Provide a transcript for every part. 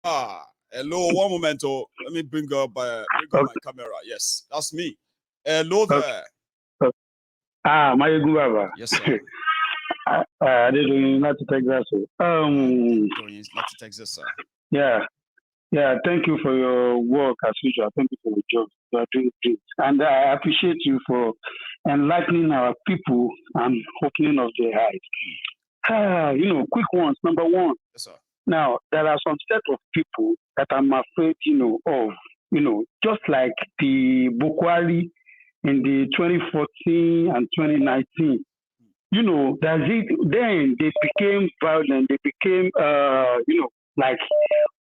Hello, one moment. Oh, let me bring up my camera. Yes, that's me. Hello there. My good Baba. Yes, sir. I didn't not to Texas. Not to Texas, sir. Yeah. Thank you for your work as usual. Thank you for the job. You are doing great, and I appreciate you for enlightening our people and opening of their eyes. Quick ones. Number one. Yes, sir. Now, there are some set of people that I'm afraid, of, just like the Buhari in the 2014 and 2019. Then they became violent. They became, like,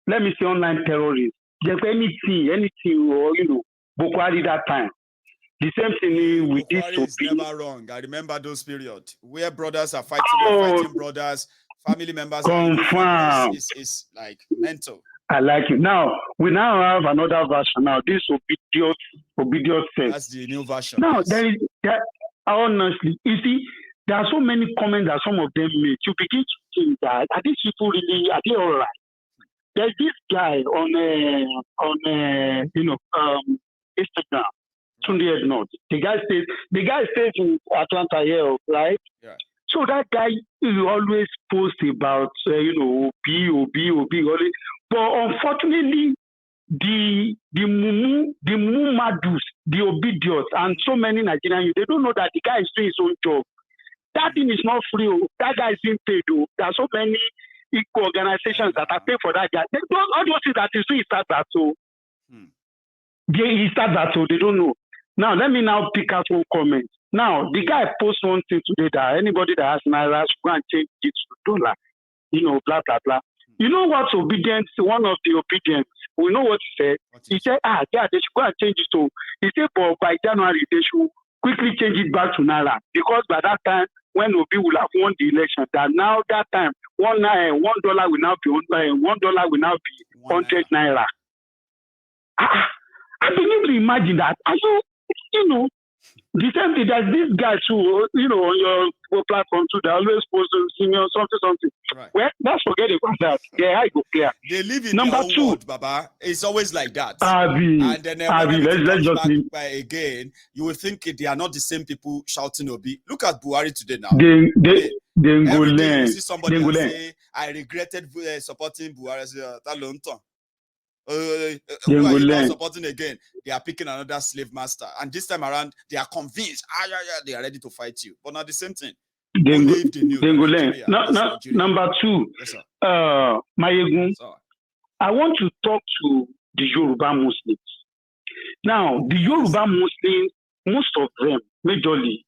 let me say online terrorists. Just anything, or, Buhari that time. The same thing with this. Buhari is never wrong. I remember those periods where brothers are fighting brothers. Family members confirm. It's like mental. I like it. Now we have another version. Now this obedience says. That's the new version. Now yes. Honestly, you see, there are so many comments that some of them made. You begin to think that are these people really are they all right? There's this guy on Instagram, Tunde North. The guy stays in Atlanta here, right? Yeah. So that guy will always post about, OB. But unfortunately, the Mumadus, the Obedience, and so many Nigerians, they don't know that the guy is doing his own job. That thing is not free. That guy is being paid. There are so many equal organizations that are paid for that guy. All those things that he's doing, he starts that. So they don't know. Now, let me now pick out one comment. Now, the guy posts one thing today that anybody that has Naira should go and change it to dollar, blah, blah, blah. You know what's obedience? One of the obedience, we know what he said. He said, they should go and change it to, he said, but by January, they should quickly change it back to Naira. Because by that time, when Obi will have won the election, that time, $1 will now be $1 will now be 100 Naira. I begin to imagine that. And so, the same thing, there's this guy too, on your platform too, they always post something. Right. Well, let's forget about that. Yeah, I go clear. They live in their own world, Baba. It's always like that. And then let's just leave. Again, you will think they are not the same people shouting Obi. Look at Buhari today now. They go learn. You see somebody and say, I regretted supporting Buhari. Who are you now supporting again? They are picking another slave master, and this time around they are convinced. They are ready to fight you, but not the same thing. They go learn. Number two, yes, Mayegun, I want to talk to the Yoruba Muslims. Now, the Yoruba Muslims, most of them, majorly,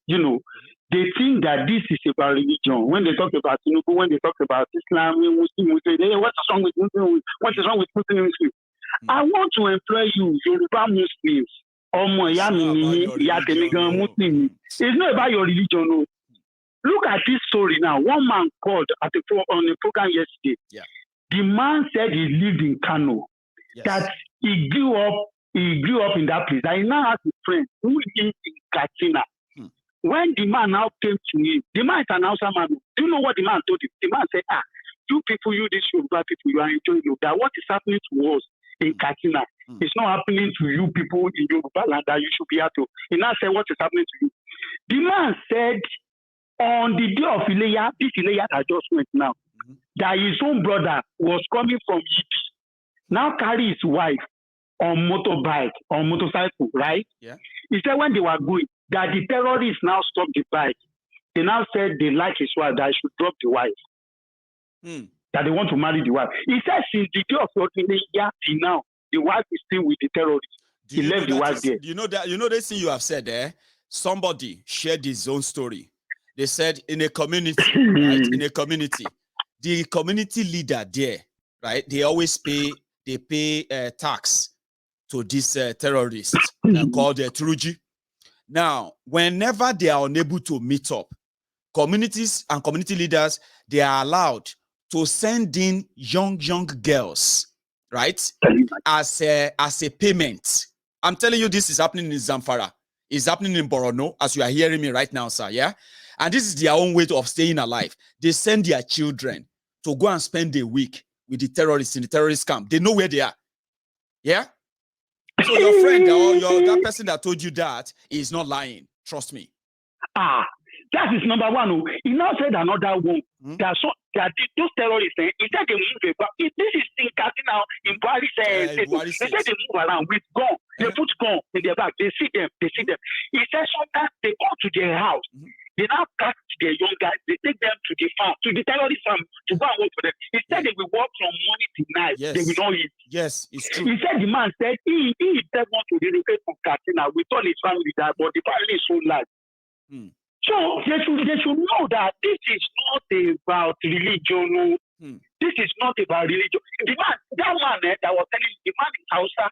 they think that this is about religion. When they talk about Tinubu, when they talk about Islam, Muslim, they say, what's wrong with Muslim? What is wrong with Muslim? I want to employ you, Yoruba Muslims. It's not about your religion. No. Look at this story now. One man called on the program yesterday. Yeah. The man said he lived in Kano. Yes. That he grew up in that place. That he now has a friend who lives in Katsina. When the man now came to him, the man is an Hausa man. Do you know what the man told him? The man said, you people, these Yoruba people, you are enjoying that what is happening to us in Katsina, it's not happening to you people in Yoruba land that you should be happy. He now said, what is happening to you? The man said, on the day of Ileya, this Ileya that just went now, that his own brother was coming from Yipi, now carry his wife on motorcycle, right? Yeah. He said when they were going, that the terrorists now stopped the bike. They now said they like his wife, that he should drop the wife. That they want to marry the wife. He said since the day of Ileya till now, the wife is still with the terrorists. He left the wife there. You know this thing you have said there? Somebody shared his own story. They said in a community, right? In a community, the community leader there, right? They always pay tax to these terrorists called Turuji. Now, whenever they are unable to meet up, communities and community leaders, they are allowed to send in young girls, right? As a payment. I'm telling you, this is happening in Zamfara. It's happening in Borno, as you are hearing me right now, sir. Yeah. And this is their own way of staying alive. They send their children to go and spend a week with the terrorists in the terrorist camp. They know where they are. Yeah? So your friend or that person that told you that is not lying. Trust me. That is number one. He now said another one. Those terrorists, he said they move about. This is in Katina, in Buhari said, they said they move around with gun. They put gun in their back. They see them. He said sometimes they go to their house. They now catch their young guys. They take them to the farm, to the terrorist farm, to go and work for them. Instead, they will work from morning to night. Yes. They will not eat. Yes, it's true. He said the man said he himself want to relocate from Katina with all his family there, but the family is so large. So they should know that this is not about religion. This is not about religion. That man that was telling the man in Hausa,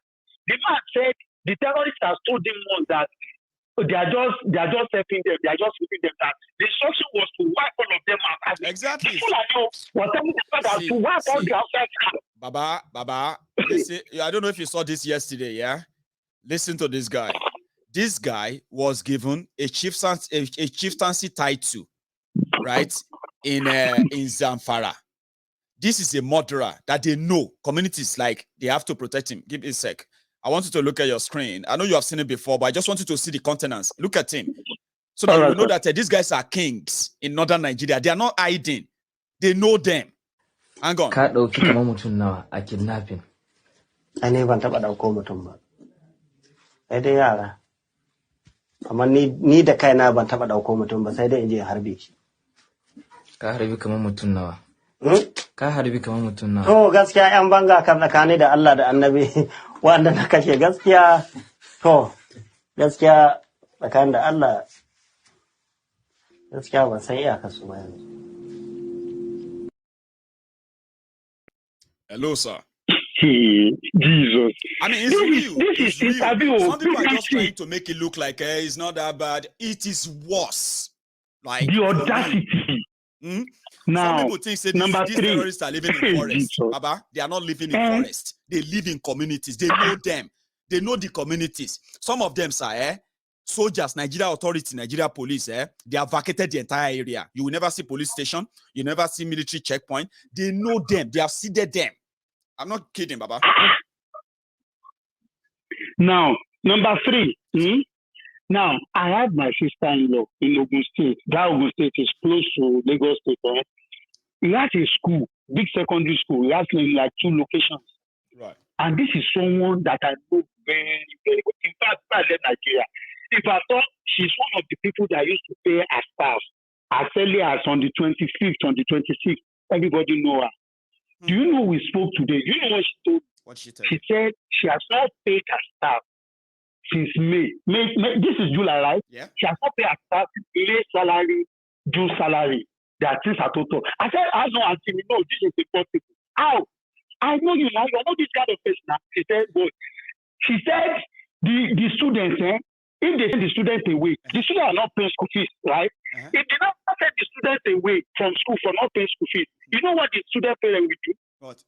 the man said the terrorists have told him once that they are just helping them. They are just helping them. That the instruction was to wipe all of them out. Exactly. People I know were telling them to wipe all the outside. Baba, listen, I don't know if you saw this yesterday. Yeah, listen to this guy. This guy was given a chieftaincy title, right, in Zamfara. This is a murderer that they know. Communities, like, they have to protect him. Give me a sec. I want you to look at your screen. I know you have seen it before, but I just want you to see the countenance. Look at him. So that you know that these guys are kings in northern Nigeria. They are not hiding. They know them. Hang on. Ka dauki kamar mutum nawa a kidnapping. Ai ne ban taba dauko mutum ba. Sai dai yara. Amma ni da kaina ban taba dauko mutum ba, sai dai in je harbe shi. Ka harbi kamar mutum nawa. Ka harbi kamar mutum nawa. To gaskiya yan banga kan tsakani da Allah da Annabi wanda na kashe gaskiya. To gaskiya tsakanin da Allah gaskiya ban san iyakar su ba yanzu. Hello, sir. Jesus. I mean, it's real. This is interview. Some people are just trying to make it look like it's not that bad. It is worse. Like the audacity. Now, some people think these terrorists are living in forests. Baba, they are not living in forests. They live in communities. They know them. They know the communities. Some of them, sir, soldiers, Nigeria authority, Nigeria police, they have vacated the entire area. You will never see police station. You never see military checkpoint. They know them. They have seeded them. I'm not kidding, Baba. Now, number 3. Now, I have my sister-in-law in Ogun State. That Ogun State is close to Lagos State. He has a school, big secondary school. He has like 2 locations. Right. And this is someone that I know very, very well. In fact, I left Nigeria. If I thought she's one of the people that used to pay her staff as early as on the 25th, on the 26th, everybody know her. Do you know we spoke today? Do you know what she told me? What she told? She said she has not paid her staff since May. This is July, right? Yeah. She has not paid her staff May salary, June salary. That is her total. I said, I know, Auntie, no, this is impossible. How? I know you now. You know this kind of person. She said, but she said the students, if they send the students away, the students are not paying school fees, right? If they not send the students away from school for not paying school fees, you know what the student parents will do? What?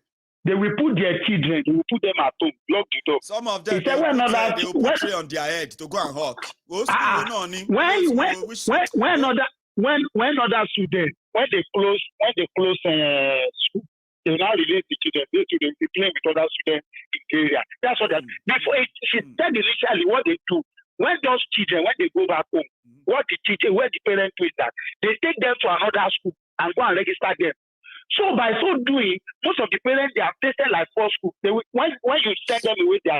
They will put their children, they will put them at home, lock the door. Some of them, they will put tray on their head to go and hawk. When other students, when they close school, they now release the children. They will be playing with other students in the area. That's what that. Before she said initially what they do. When those children, when they go back home, where the parents do is that they take them to another school and go and register them. So by so doing, most of the parents, they have tasted like 4 schools. They will, when you send them away, they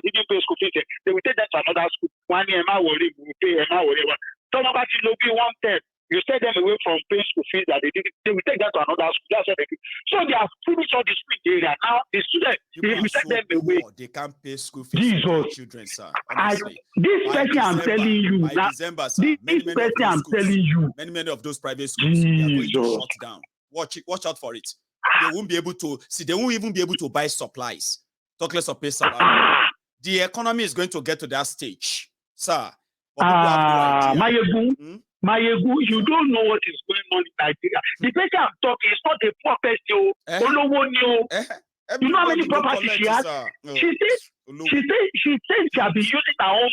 didn't pay school fees. They will take them to another school. 1 year, we will pay, some of us will be 1/10. You send them away from paying school fees that they will take them to another school. That's what they do. So they have finished all the school area. Now the students, if you send them away, they can't pay school fees for their children, sir. Honestly. This person I'm telling you, December, sir, many of those private schools are going to shut down. Watch out for it. They won't be able to see. They won't even be able to buy supplies. Talk less of pay salary. The economy is going to get to that stage, sir. Mayegu, you don't know what is going on in Nigeria. The person I'm talking is not a property. You know how many properties she has? She said she has been using her own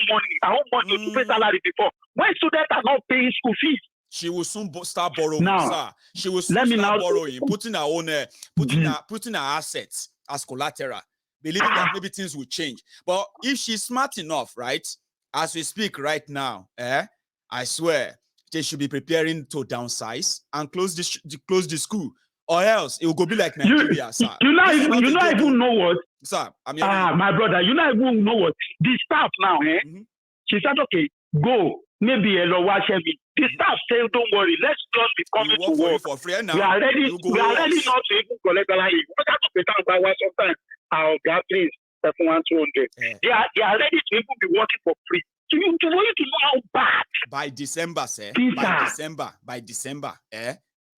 money to pay salary before. When students are not paying school fees, She will soon start borrowing, now, sir. She will soon start borrowing, putting her own, putting her assets as collateral, believing that maybe things will change. But if she's smart enough, right, as we speak right now, I swear, they should be preparing to downsize and close the school, or else it will go be like Nigeria, sir. You not even know what, sir. I'm hearing my brother. You not even know what the staff now, She said, okay, go. Maybe a watch me. The staff said, don't worry, let's just be coming to work. For free now. We are ready not to even collect the line. We have to pay down by one sometimes. Our please, 200. They are ready to even be working for free. So you want to know how bad. By December, sir. By December,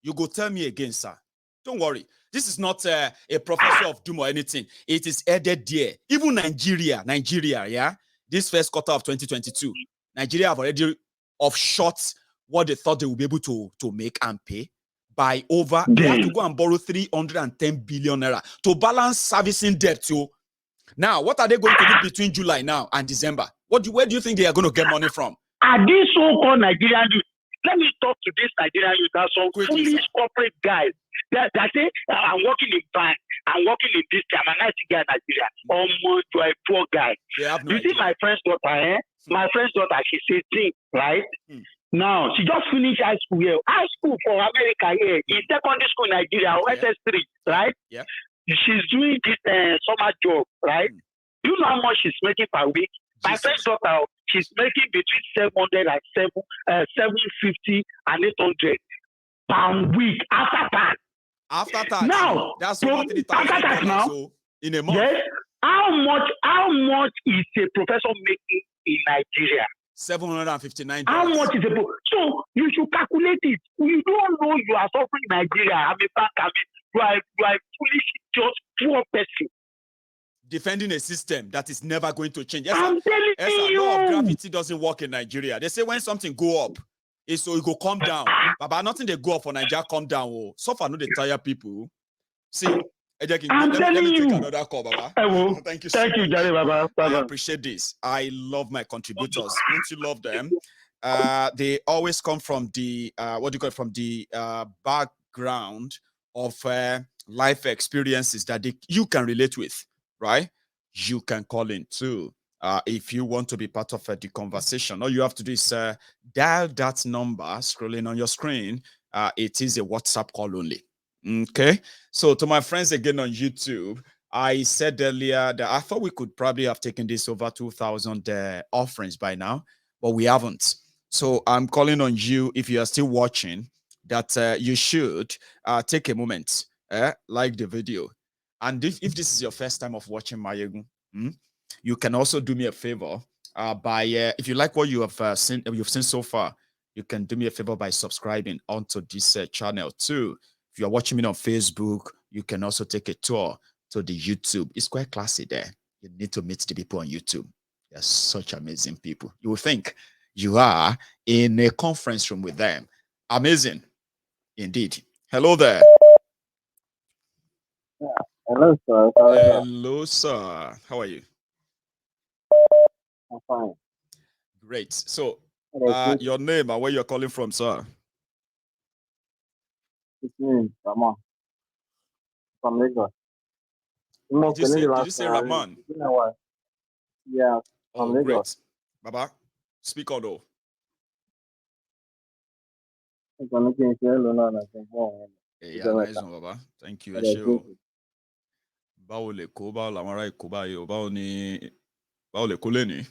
you go tell me again, sir. Don't worry. This is not a prophecy of doom or anything. It is added there. Even Nigeria, yeah. This first quarter of 2022, Nigeria have already offshot what they thought they would be able to make and pay by over. They have to go and borrow 310 billion naira to balance servicing debt. So now, what are they going to do between July now and December? Where do you think they are going to get money from? Are these so-called Nigerian youth? Let me talk to this Nigerian youth. There are some foolish corporate guys that say, I'm working in bank, I'm working in this time, I'm a nice guy in Nigeria. Almost to a poor guy. You see my friend's daughter, My friend's daughter, she's 18, right? Now, she just finished high school here. High school for America here. In secondary school in Nigeria, SS3, right? Yeah. She's doing this summer job, right? Do you know how much she's making per week? My friend's daughter, she's making between 750 and 800 per week after tax. After tax, now that's $3,000 now. So in a month. Yes. How much is a professor making in Nigeria? 759. How much is a so you should calculate it. You don't know you are suffering in Nigeria. I'm a bank. You are foolish, just poor person. Defending a system that is never going to change. I'm telling you. Law of gravity doesn't work in Nigeria. They say when something go up, so it go come down. But nothing they go up for Nigeria come down. Oh, so far, no, they tire people. See, let me take another call, Baba. Thank you so much. Jare, Baba. I appreciate this. I love my contributors. Don't you love them? They always come from the from the background of life experiences that you can relate with, right? You can call in too. If you want to be part of the conversation, all you have to do is dial that number scrolling on your screen. It is a WhatsApp call only. Okay. So to my friends again on YouTube, I said earlier that I thought we could probably have taken this over 2,000 offerings by now, but we haven't. So I'm calling on you, if you are still watching, that you should take a moment, like the video. And if this is your first time of watching Mayegun, you can also do me a favor by, if you like what you have you've seen so far, you can do me a favor by subscribing onto this channel too. If you're watching me on Facebook, you can also take a tour to the YouTube. It's quite classy there. You need to meet the people on YouTube. They're such amazing people. You will think you are in a conference room with them. Amazing. Indeed. Hello there. Yeah. Hello, sir. Hello, sir. How are you? I'm fine. Great. So, your name and where you're calling from, sir? It's me, Ramon. From Lagos. Did you say Ramon? Yeah. Oh, great. Baba, speak on though. Yeah, nice one, Baba. Thank you. Báwo lè kó báwo làwọn ará Èkó báyìí o báwo lè kó lẹ́ni.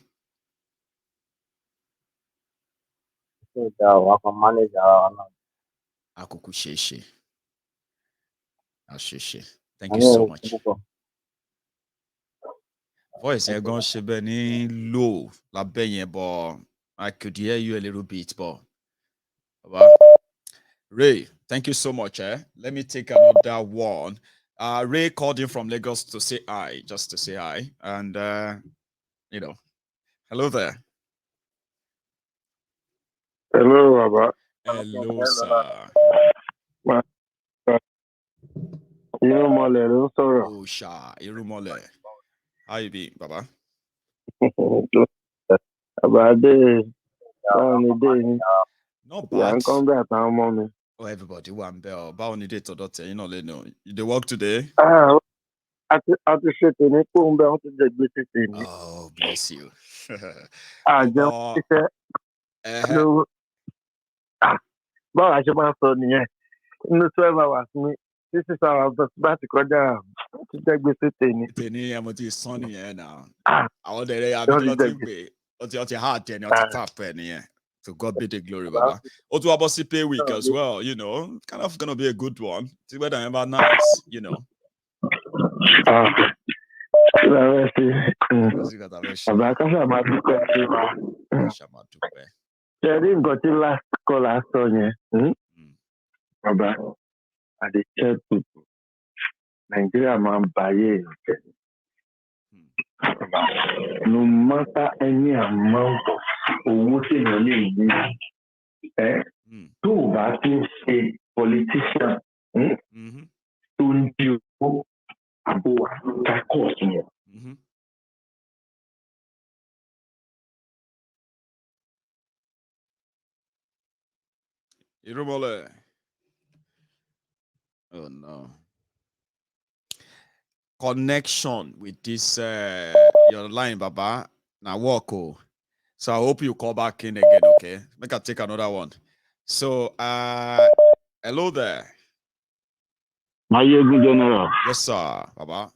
Àkókò ṣeéṣe. Àṣeṣe. Thank you so much. Voice yẹn gan ṣe bẹ́ẹ̀ ní low lábẹ́ yẹn, but I could hear you a little bit, but Baba. Ray, thank you so much. Let me take another one. Ray called in from Lagos to say hi, just to say hi. And, hello there. Hello, Baba. Hello, sir. Irumole, oh, Sha, Irumole. How you be, Baba? Not Yeah, bad. I'm coming back now, mommy. Oh, everybody, one bell. About on the day to daughter, you know, they work today. I just sit in it, boom, bell to the business. Oh, bless you. Just uh-huh. no. But I should have told you, in the 12 hours, this is how I was about to go down to take business in it. I'm going sunny here now. I want the I don't mean, think what's your heart and your tap penny. To God be the glory, Baba. Also about pay week as well, you know, kind of gonna be a good one. See whether I'm about nice, you know. Last call I saw you. Baba, at the church people, Nigeria man buy it. No matter any amount of what you need, two back a politician, to do about cost more. Irumole. Oh no. Connection with this your line, Baba. Now walk. So I hope you call back in again, okay? Make I take another one. So hello there. My good general. Yes, sir, Baba.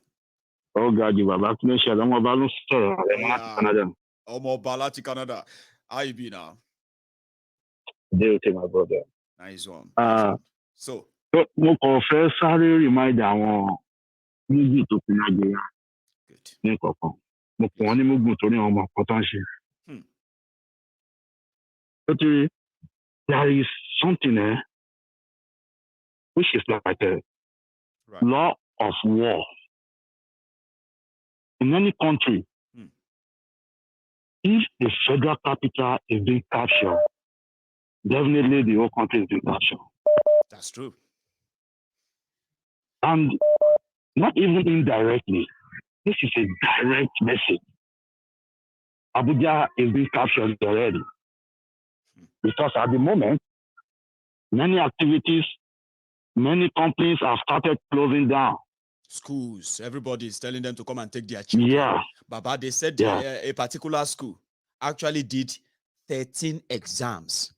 Oh God, you Baba. I'm about to Canada. Oh, more Balati Canada. How you be now? Deal with my brother. Nice one. So mo confess sorry remind àwọn méjì tó kù Nàìjíríà ní kọ̀ọ̀kan. Mo kàn wọ́n ní mógùn torí àwọn ọmọ kan tó ń ṣe. But there is something which is like a law of war. In any country, if the federal capital is being captured, definitely the whole country is being captured. That's true. And not even indirectly. This is a direct message. Abuja is being captured already. Because at the moment, many activities, many companies have started closing down. Schools, everybody is telling them to come and take their children. Yeah. Baba, they said a particular school actually did 13 exams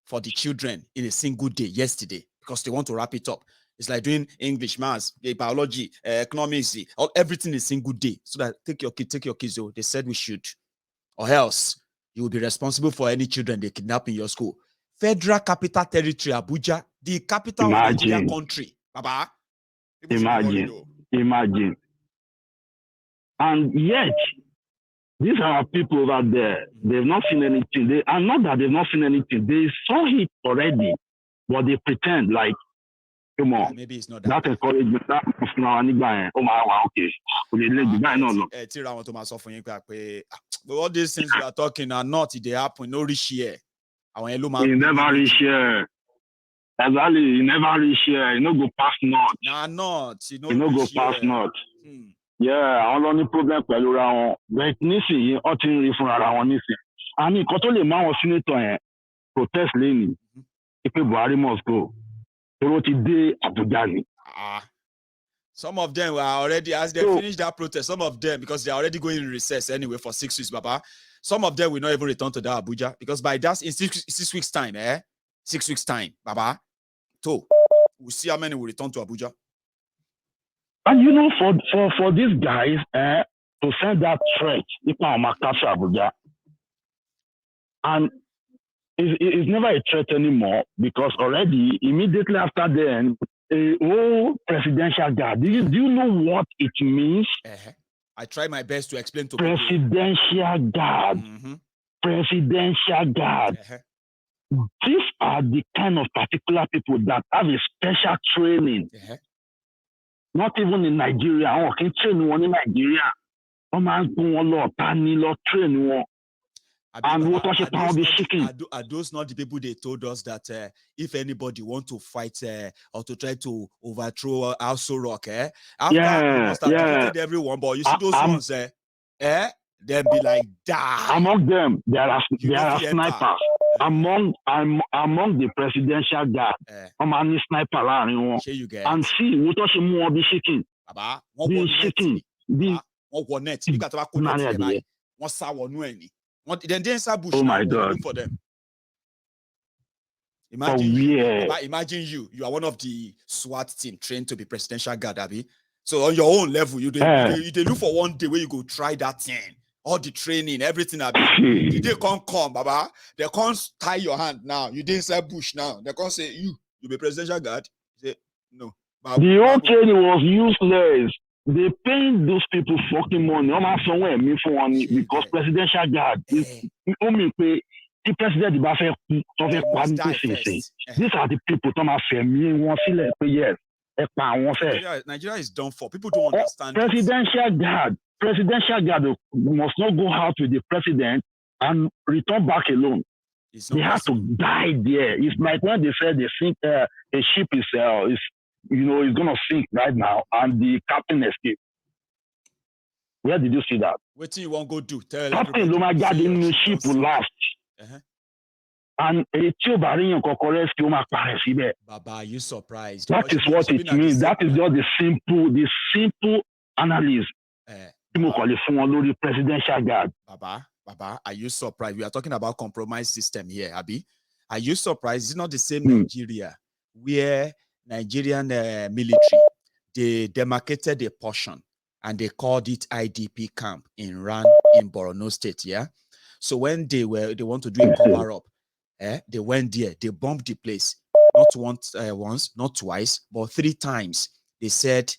for the children in a single day yesterday because they want to wrap it up. It's like doing English, maths, biology, economics, everything in a single day. So that take your kids. They said we should, or else you will be responsible for any children they kidnap in your school. Federal Capital Territory, Abuja, the capital of Nigeria country. Baba, Imagine. And yet, these are people over there. They've not seen anything. And not that they've not seen anything. They saw it already, but they pretend like, come on. Maybe it's not that. That encouragement. That oh my, okay. But all these things we are talking are not. They happen. No reach here. He never reach here. Exactly. He never reach here. He no go pass north. Nah, not. He no go pass north. Yeah, àwọn lọ ní problem pẹ̀lú ra wọn. But nísìnyí, ó ti ń rí fúnra ra wọn nísìnyí. Àmì nǹkan tó lè mú àwọn senator yẹn protest lẹ́yìn. Pé Buhari must go. Toro ti dé Abuja ni. Some of them were already, as they finish that protest, some of them, because they are already going in recess anyway for 6 weeks, Baba. Some of them will not even return to that Abuja because by that in 6 weeks' time, 6 weeks' time, Baba. So we'll see how many will return to Abuja. And you know, for these guys to send that threat, Abuja, and it's never a threat anymore because already immediately after then, a whole presidential guard. Do you know what it means? I try my best to explain to presidential guard. Presidential guard. These are the kind of particular people that have a special training. Not even in Nigeria. Oh, can train one in Nigeria. Train. And what was are those not the people they told us that if anybody want to fight or to try to overthrow Also Rock, after you must have defeated everyone, but you see those ones, they'll be like that. Among them, there are snipers. among the presidential guard, I'm sniper láàrin wọn. And see, what she more be shaking. Baba, be shaking. One net. You got to back net. One sour no any. Then inside bush. Oh my God! Look for them. Imagine you are one of the SWAT team trained to be presidential guard, Abi. So on your own level, you look for one day where you go try that thing, all the training, everything, Abi. Did they come, Baba? They can't tie your hand now. You didn't say bush now. They can't say you be presidential guard. Say no. The whole training was useless. They paying those people fucking money. I'm somewhere me for one because presidential guard is only pay. The president these are the people yes. Nigeria is done for. People don't understand. Presidential guard must not go out with the president and return back alone. They have to die there. It's like when they said they think a ship is gonna sink right now and the captain escaped. Where did you see that? What do you want to go do? Captain in the ship will last. And Baba, are you surprised? That is what it means. That is just the simple analysis. Presidential guard. Baba, are you surprised? We are talking about compromise system here, Abi. Are you surprised? It's not the same Nigeria where Nigerian military, they demarcated a portion and they called it IDP camp in Borno State, yeah? So when they want to do a cover-up, they went there, they bombed the place, not once, not twice, but 3 times. They said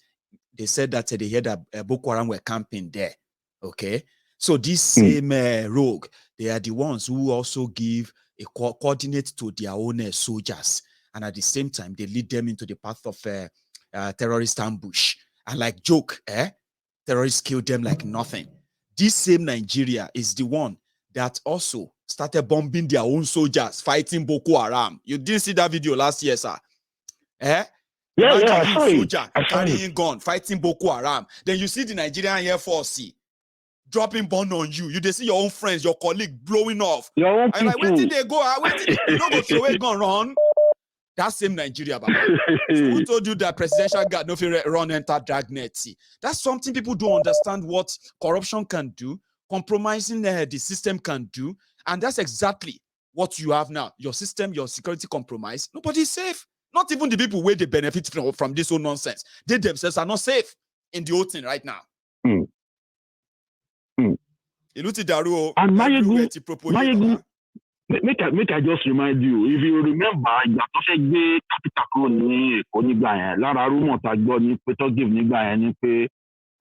that they heard that Boko Haram were camping there, okay? So this same rogue, they are the ones who also give a coordinate to their own soldiers. And at the same time, they lead them into the path of terrorist ambush. And like joke, terrorists kill them like nothing. This same Nigeria is the one that also started bombing their own soldiers, fighting Boko Haram. You didn't see that video last year, sir? Yeah, I saw soldier carrying gun, fighting Boko Haram. Then you see the Nigerian Air Force dropping bomb on you. You see your own friends, your colleague blowing off. Your own people. Like, where did they go? You don't go throw away gun run. That same Nigeria, Baba. So who told you that presidential guard no fit run enter dragnet? That's something people don't understand what corruption can do, compromising the system can do, and that's exactly what you have now. Your system, your security compromise. Nobody's safe. Not even the people where they benefit from this whole nonsense. They themselves are not safe in the whole thing right now. And Make I just remind you, if you remember, capital ní Èkó nígbà yẹn, lára rumor tá gbọ́ ní pé tó give nígbà yẹn ní pé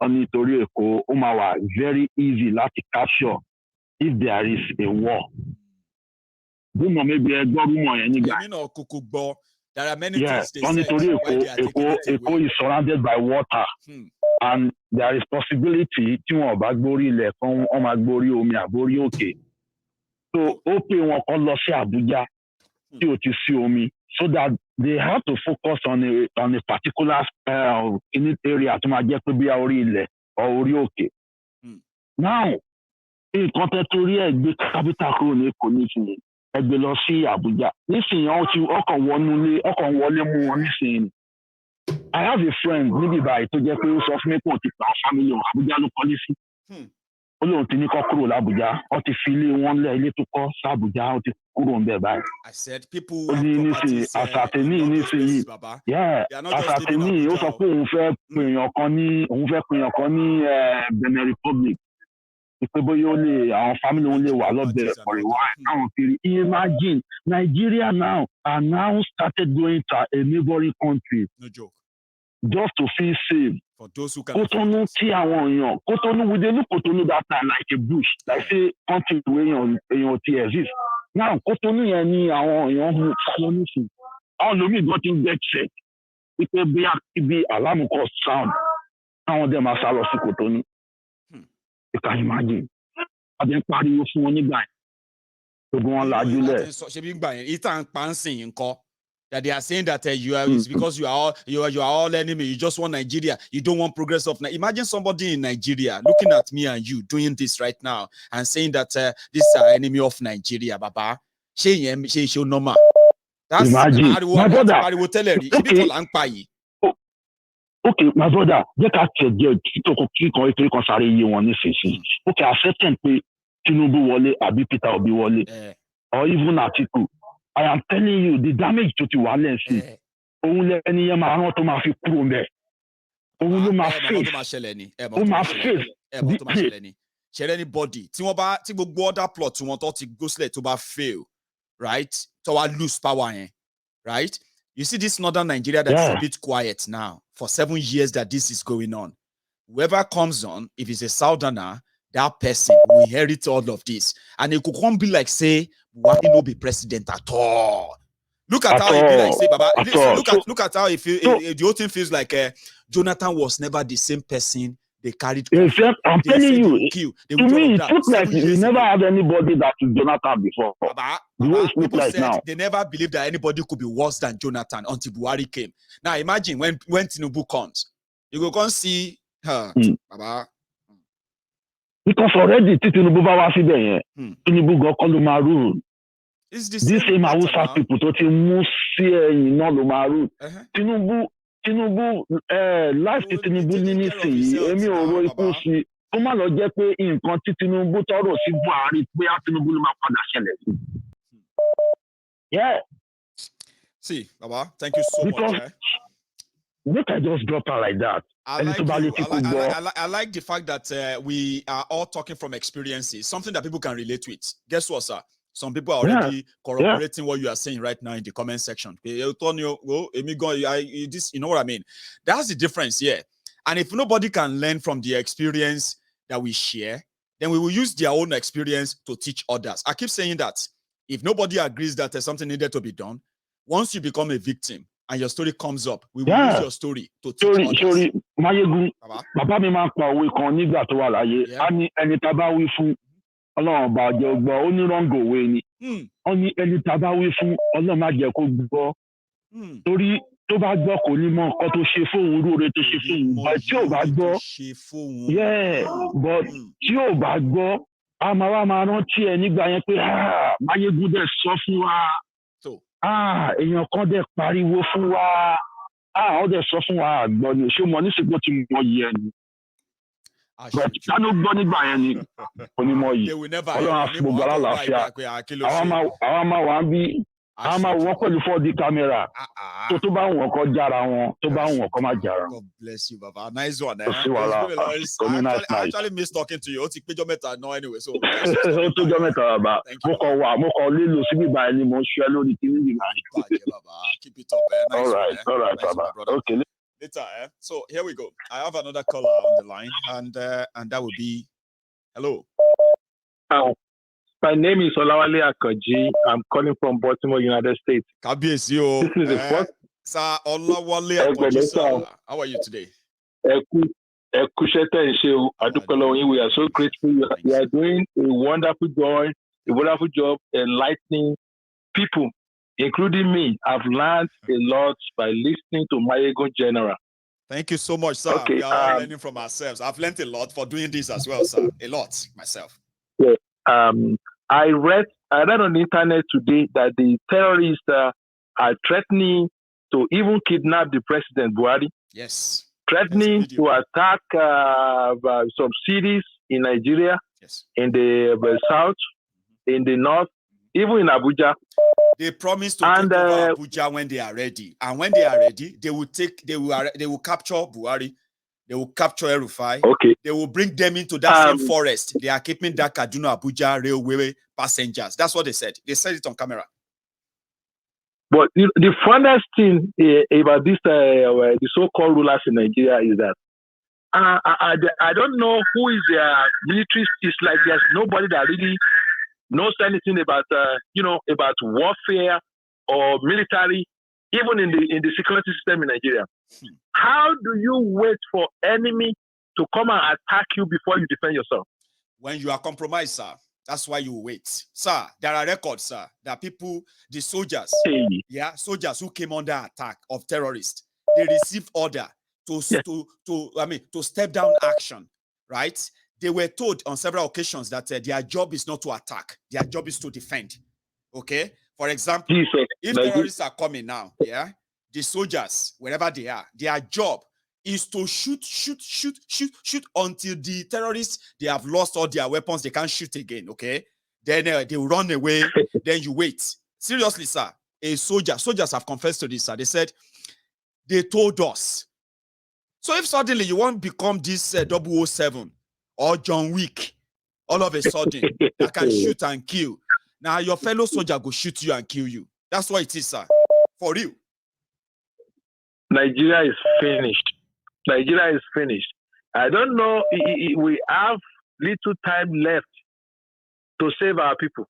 nítorí Èkó ó máa wà very easy láti capture if there is a war. Rumor maybe gbọ́ rumor yẹn nígbà yẹn. There are many things they say. Nítorí Èkó is surrounded by water. And there is possibility tí wọ́n bá gbórí ilẹ̀ kan wọ́n máa gbórí omi àbórí òkè. So open one kan lọ sí Abuja tí ó ti sí omi, so that they have to focus on a particular area tó máa jẹ́ pé bí orí ilẹ̀ or orí òkè. Now, nǹkan tẹ́ torí ẹ̀ gbé capital kúrò ní Èkó nísìnyí, ẹ gbé lọ sí Abuja. Nísìnyí ọkàn wọlé mú wọn nísìnyí. I have a friend níbi ìbàyí tó jẹ́ pé ó sọ fún mi pé òun ti pa family Abuja ló kọ́lé sí. Olóhùn ti ní kọ́ kúrò l'Abuja, ó ti fi ilé wọn lẹ̀, ilé tó kọ́ sí Abuja, ó ti kúrò ń bẹ̀ báyìí. I said people àsàtẹ̀ní Baba. Yeah, àsàtẹ̀ní ó sọ pé òun fẹ́ pèèyàn kan ní Benin Republic. Ìpè bóyá ó lè àwọn family òun lè wà lọ́bẹ̀ for a while. Àwọn kiri imagine Nigeria now are now started going to a neighboring country. No joke. Just to feel safe. For those who can. Cotonou tí àwọn èèyàn, Cotonou we dey look Cotonou that time like a bush, like say country wey èèyàn ti exist. Now Cotonou yẹn ni àwọn èèyàn mú Cotonou sí. Àwọn lomi gan ti get set. Wípé bí ibi alarm call sound, àwọn dẹ̀ máa sá lọ sí Cotonou. You can imagine. Àbẹ̀ ń pariwo fún wọn nígbà yẹn. Gbogbo wọn lajú lẹ̀. Ṣé bí gbà yẹn, ìtàn pàǹsìn nǹkan. That they are saying that you are it's because you are all enemy. You just want Nigeria. You don't want progress of Nigeria. Imagine somebody in Nigeria looking at me and you doing this right now and saying that these are enemy of Nigeria, Baba. She normal. That's Imagine. My brother. Okay, my brother, just catch the click on sorry you want to say. Okay, accepting pay Tinubu Wale, Abi Peter Obi Wale, or even Atiku. I am telling you, the damage to the Wale see. Only any man to my face kúrò ńbẹ̀. Only my face. Share anybody. Tí gbogbo other plot tí wọ́n tó ti go slate tó bá fail, right? To lose power, right? You see this northern Nigeria that's a bit quiet now for 7 years that this is going on. Whoever comes on, if it's a southerner, that person will inherit all of this. And it could come be like, say, why not be president at all? Look at how it be like, say, Baba. Look at how it feels. The whole thing feels like Jonathan was never the same person. They carried. I'm telling you, to me, it looks like we never had anybody that is Jonathan before. Baba, people like said now. They never believed that anybody could be worse than Jonathan until Buhari came. Now imagine when Tinubu comes, you go come see her, Baba. Because already Tinubu Baba see there, Tinubu go call Umaru. This same Hausa people to move here in Umaru. Tinubu life ti Tinubu ní nísìnyí èmi ò ro ikú sí kó má lọ jẹ́ pé nǹkan tí Tinubu tọrọ sí Buhari pé Tinubu ló máa padà ṣẹlẹ̀ sí. Yeah. See, Baba, thank you so much. Look, I just drop her like that. I like the fact that we are all talking from experiences, something that people can relate with. Guess what, sir? Some people are already corroborating what you are saying right now in the comment section. You know what I mean? That's the difference here. And if nobody can learn from the experience that we share, then we will use their own experience to teach others. I keep saying that if nobody agrees that there's something needed to be done, once you become a victim and your story comes up, we will use your story to teach others. Sorry, Mayegun, Baba mi máa pa òwe kan nígbà tó wà láyé. A ní ẹni tá bá wí fún Ọlọ́run bá jẹ́ gbọ́, ó ní wrong way ni. Ó ní ẹni tá bá wí fún Ọlọ́run má jẹ́ kó gbọ́. Torí tó bá gbọ́ kò ní mọ nǹkan tó ṣe fóun irú oore tó ṣe fóun. But tí ò bá gbọ́, but tí ò bá gbọ́, a máa wá máa rántí ẹ nígbà yẹn pé Máyégún dẹ̀ sọ fún wa. Èèyàn kan dẹ̀ pariwo fún wa. Ó dẹ̀ sọ fún wa àgbọ̀ ni. Ṣé mo ní ṣùgbọ́n tí mo yẹ ni? But kánú gbọ́ nígbà yẹn ni onímọ̀ yìí Ọlọ́run á fún gbogbo aláàfíà àwọn máa wà ń bí àwọn máa wọ́n pẹ̀lú 4D camera tó bá wọn kọ́ jára wọn tó bá wọn kọ́ máa jára. God bless you, Baba. Nice one. I actually miss talking to you. Ó ti péjọ mẹ́ta náà anyway. So ó péjọ mẹ́ta bàbá mo kàn lílo síbí báyìí ni mo ń ṣe lórí kí ní ìgbà. Keep it up. Nice all right, Baba. Okay. Later, so here we go. I have another caller on the line, and that would be hello. My name is Olawale Akanji. I'm calling from Baltimore, United States. This is the first. Sir Olawale Akanji, sir. How are you today? We are so grateful. You are doing a wonderful job enlightening people, including me. I've learned a lot by listening to Mayegun General. Thank you so much, sir. Okay, we are all learning from ourselves. I've learned a lot for doing this as well, sir. A lot myself. Yeah. I read on the internet today that the terrorists are threatening to even kidnap the president Buhari. Yes. Threatening to attack some cities in Nigeria, in the south, in the north, even in Abuja. They promise to take over Abuja when they are ready, and when they are ready, they will capture Buhari. They will capture El-Rufai. Okay. They will bring them into that same forest. They are keeping that Kaduna Abuja railway passengers. That's what they said. They said it on camera. But the funniest thing about this, the so-called rulers in Nigeria is that I don't know who is their military. It's like there's nobody that really knows anything about about warfare or military, even in the security system in Nigeria. How do you wait for enemy to come and attack you before you defend yourself? When you are compromised, sir. That's why you wait. Sir, there are records, sir. There are people, the soldiers, soldiers who came under attack of terrorists. They received order to step down action, right? They were told on several occasions that their job is not to attack. Their job is to defend. Okay? For example, Jesus, if terrorists are coming now, yeah, the soldiers, wherever they are, their job is to shoot until the terrorists, they have lost all their weapons, they can't shoot again, okay? Then they will run away, then you wait. Seriously, sir, soldiers have confessed to this, sir. They said, they told us. So if suddenly you want to become this 007 or John Wick, all of a sudden, that can shoot and kill, now your fellow soldier go shoot you and kill you. That's what it is, sir. For real. Nigeria is finished. Nigeria is finished. I don't know. We have little time left to save our people.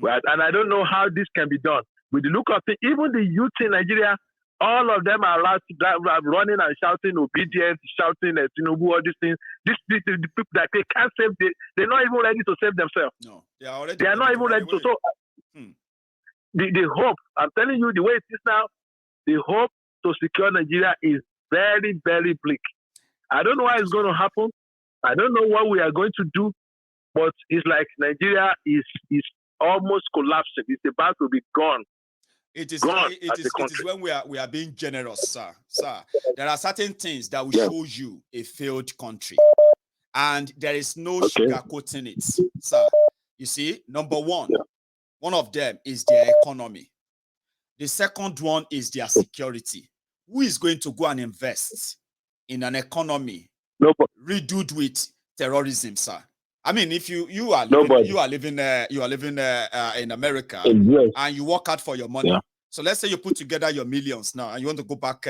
And I don't know how this can be done. With the look of it, even the youth in Nigeria, all of them are allowed to drive, running and shouting obedience, shouting at Tinubu, all these things. The people that they can't save, they're not even ready to save themselves. No, they are already. They are not even ready to. So the hope, I'm telling you, the way it is now, the hope to secure Nigeria is very, very bleak. I don't know how it's going to happen. I don't know what we are going to do, but it's like Nigeria is almost collapsing. It's about to be gone. It is when we are being generous, sir. Sir, there are certain things that will show you a failed country, and there is no sugarcoating it, sir. You see, number one of them is their economy. The second one is their security. Who is going to go and invest in an economy riddled with terrorism, sir? I mean, if you are living in America and you work hard for your money. Yeah. So let's say you put together your millions now and you want to go back.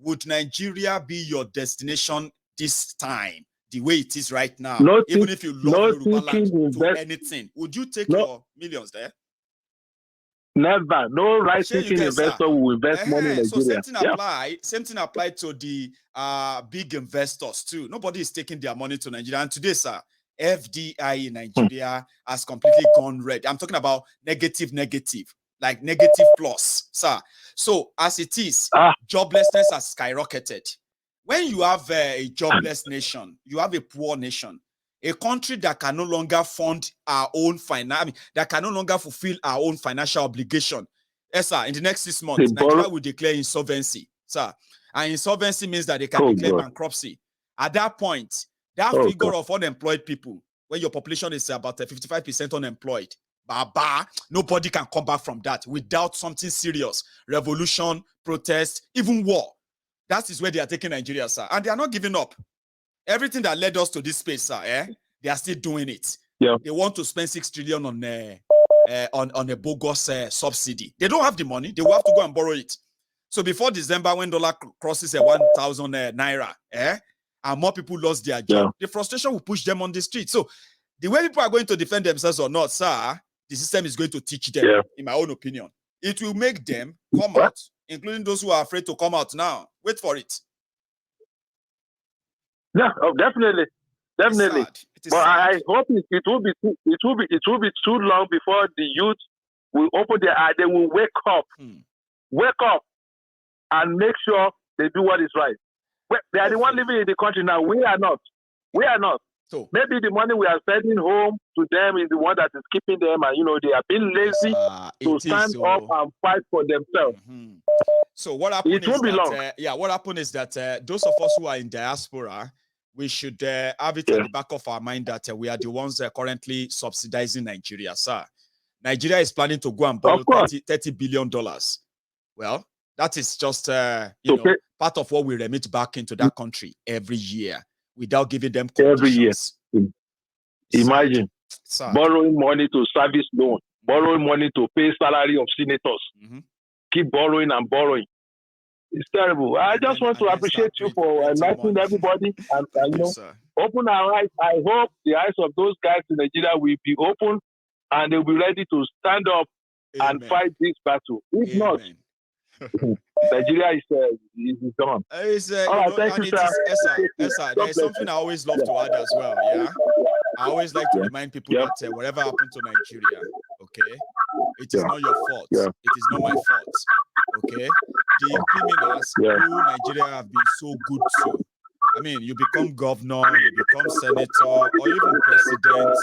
Would Nigeria be your destination this time, the way it is right now? Even if you love Yoruba land to anything, would you take your millions there? Never. No right-thinking investor will invest money in Nigeria. So same thing applied to the big investors too. Nobody is taking their money to Nigeria. And today, sir, FDI in Nigeria has completely gone red. I'm talking about negative, like negative plus, sir. So as it is, joblessness has skyrocketed. When you have a jobless nation, you have a poor nation, a country that can no longer fund our own that can no longer fulfill our own financial obligation. Yes, sir. In the next 6 months, Nigeria will declare insolvency, sir. And insolvency means that they can declare bankruptcy. At that point, that figure of unemployed people, when your population is about 55% unemployed, nobody can come back from that without something serious. Revolution, protest, even war. That is where they are taking Nigeria, sir. And they are not giving up. Everything that led us to this space, sir, they are still doing it. Yeah. They want to spend 6 trillion on a bogus subsidy. They don't have the money. They will have to go and borrow it. So before December, when dollar crosses 1,000 naira, and more people lost their job, the frustration will push them on the street. So the way people are going to defend themselves or not, sir, the system is going to teach them, in my own opinion. It will make them come out, including those who are afraid to come out now. Wait for it. Yeah, definitely. But I hope it will be too long before the youth will open their eyes. They will wake up and make sure they do what is right. They are the one living in the country now. We are not. So maybe the money we are sending home to them is the one that is keeping them, and they are being lazy to stand up and fight for themselves. So what happened what happened is that those of us who are in diaspora, we should have it at the back of our mind that we are the ones currently subsidizing Nigeria, sir. Nigeria is planning to go and borrow $30 billion. Well, that is just part of what we remit back into that country every year without giving them conditions. Every year. Imagine borrowing money to service loan, borrowing money to pay salary of senators. Keep borrowing and borrowing. It's terrible. I just want to appreciate you for enlightening everybody and open our eyes. I hope the eyes of those guys in Nigeria will be open and they'll be ready to stand up and fight this battle. If not, Nigeria is done. Thank you, sir. There's something I always love to add as well. Yeah, I always like to remind people that whatever happened to Nigeria, okay, it is not your fault. It is not my fault. Okay, the criminals who Nigeria have been so good to I mean, you become governor, you become senator, or even president,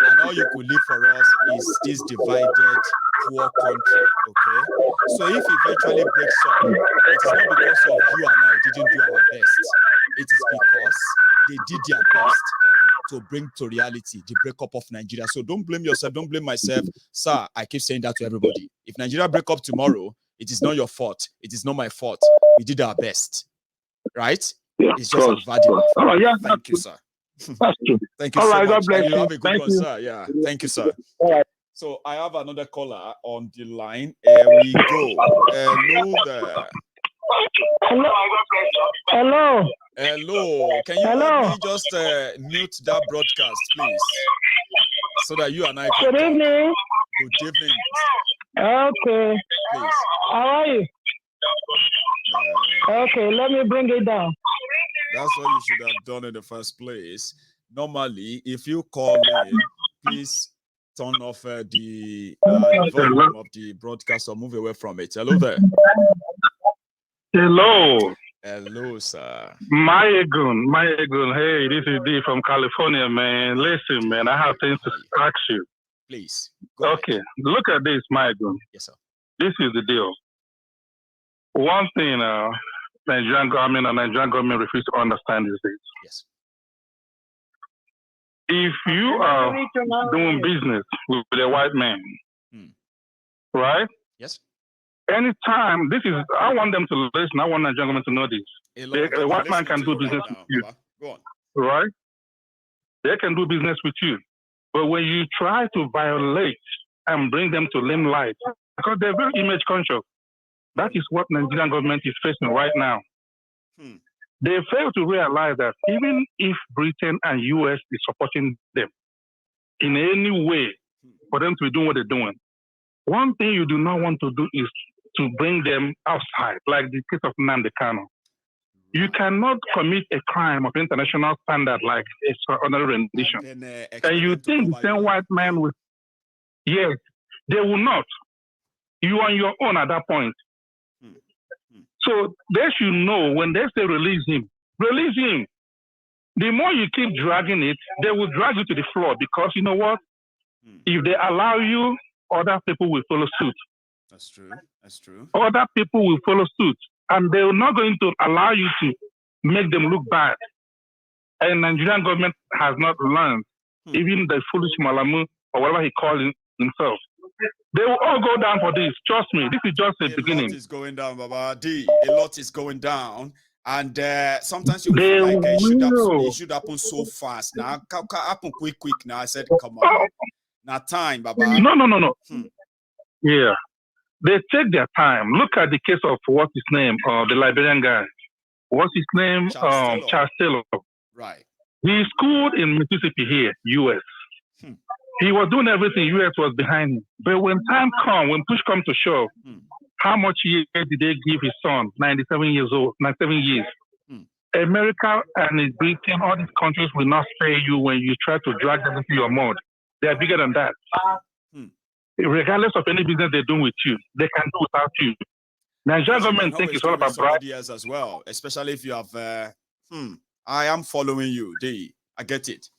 and all you could leave for us is this divided, poor country, okay? So if it eventually breaks up, it is not because of you and I didn't do our best. It is because they did their best to bring to reality the breakup of Nigeria. So don't blame yourself, don't blame myself. Sir, I keep saying that to everybody. If Nigeria break up tomorrow, it is not your fault. It is not my fault. We did our best, right? Yeah, it's just unvaluable. Oh, yeah, Thank you, sir. That's true. Thank you All so right, much. God bless And you you. have a good Thank one, you. sir. Yeah, thank you, sir. All right. So I have another caller on the line. Here we go. Hello there. Hello. Hello. Hello. Can you help me just mute that broadcast, please? So that you and I can Good talk. evening. Good evening. Okay. Please. How are you? Okay, let me bring it down. That's what you should have done in the first place. Normally, if you call in, please turn off the volume of the broadcast or move away from it. Hello there. Hello. Hello, sir. My Egun. Hey, this is D from California, man. Listen, man, I have things to ask you. Please. Okay, look at this, my Egun. Yes, sir. This is the deal. One thing, Nigerian government refuse to understand is this. Yes. If you are doing business with a white man, right? Yes. Anytime, I want them to listen. I want Nigerian government to know this. A white man can do business with you. Go on. Right? They can do business with you. But when you try to violate and bring them to limelight, because they're very image conscious, that is what Nigerian government is facing right now. They fail to realize that even if Britain and US is supporting them in any way for them to be doing what they're doing, one thing you do not want to do is to bring them outside, like the case of Nnamdi Kanu. You cannot commit a crime of international standard like extraordinary rendition. And you think the same white man will, yes, they will not. You are on your own at that point. So they should know when they say release him, release him. The more you keep dragging it, they will drag you to the floor because you know what? If they allow you, other people will follow suit. That's true. That's true. Other people will follow suit. And they're not going to allow you to make them look bad. And Nigerian government has not learned, even the foolish Malamu or whatever he calls himself. They will all go down for this. Trust me, this is just the beginning. A lot is going down, Baba D. A lot is going down. And sometimes you feel like it should happen so fast. Now, happen quick. Now, I said, come on. Now, time, Baba. No. Yeah. They take their time. Look at the case of what's his name, the Liberian guy. What's his name? Charles Taylor. Right. He schooled in Mississippi here, US. He was doing everything. US was behind him. But when time comes, when push comes to shove, how much years did they give his son? 97 years old, 97 years. America and Britain, all these countries will not spare you when you try to drag them into your mud. They are bigger than that. Regardless of any business they're doing with you, they can do without you. Nigerian government think it's all about somebody else as well, especially if you have. I am following you, D. I get it.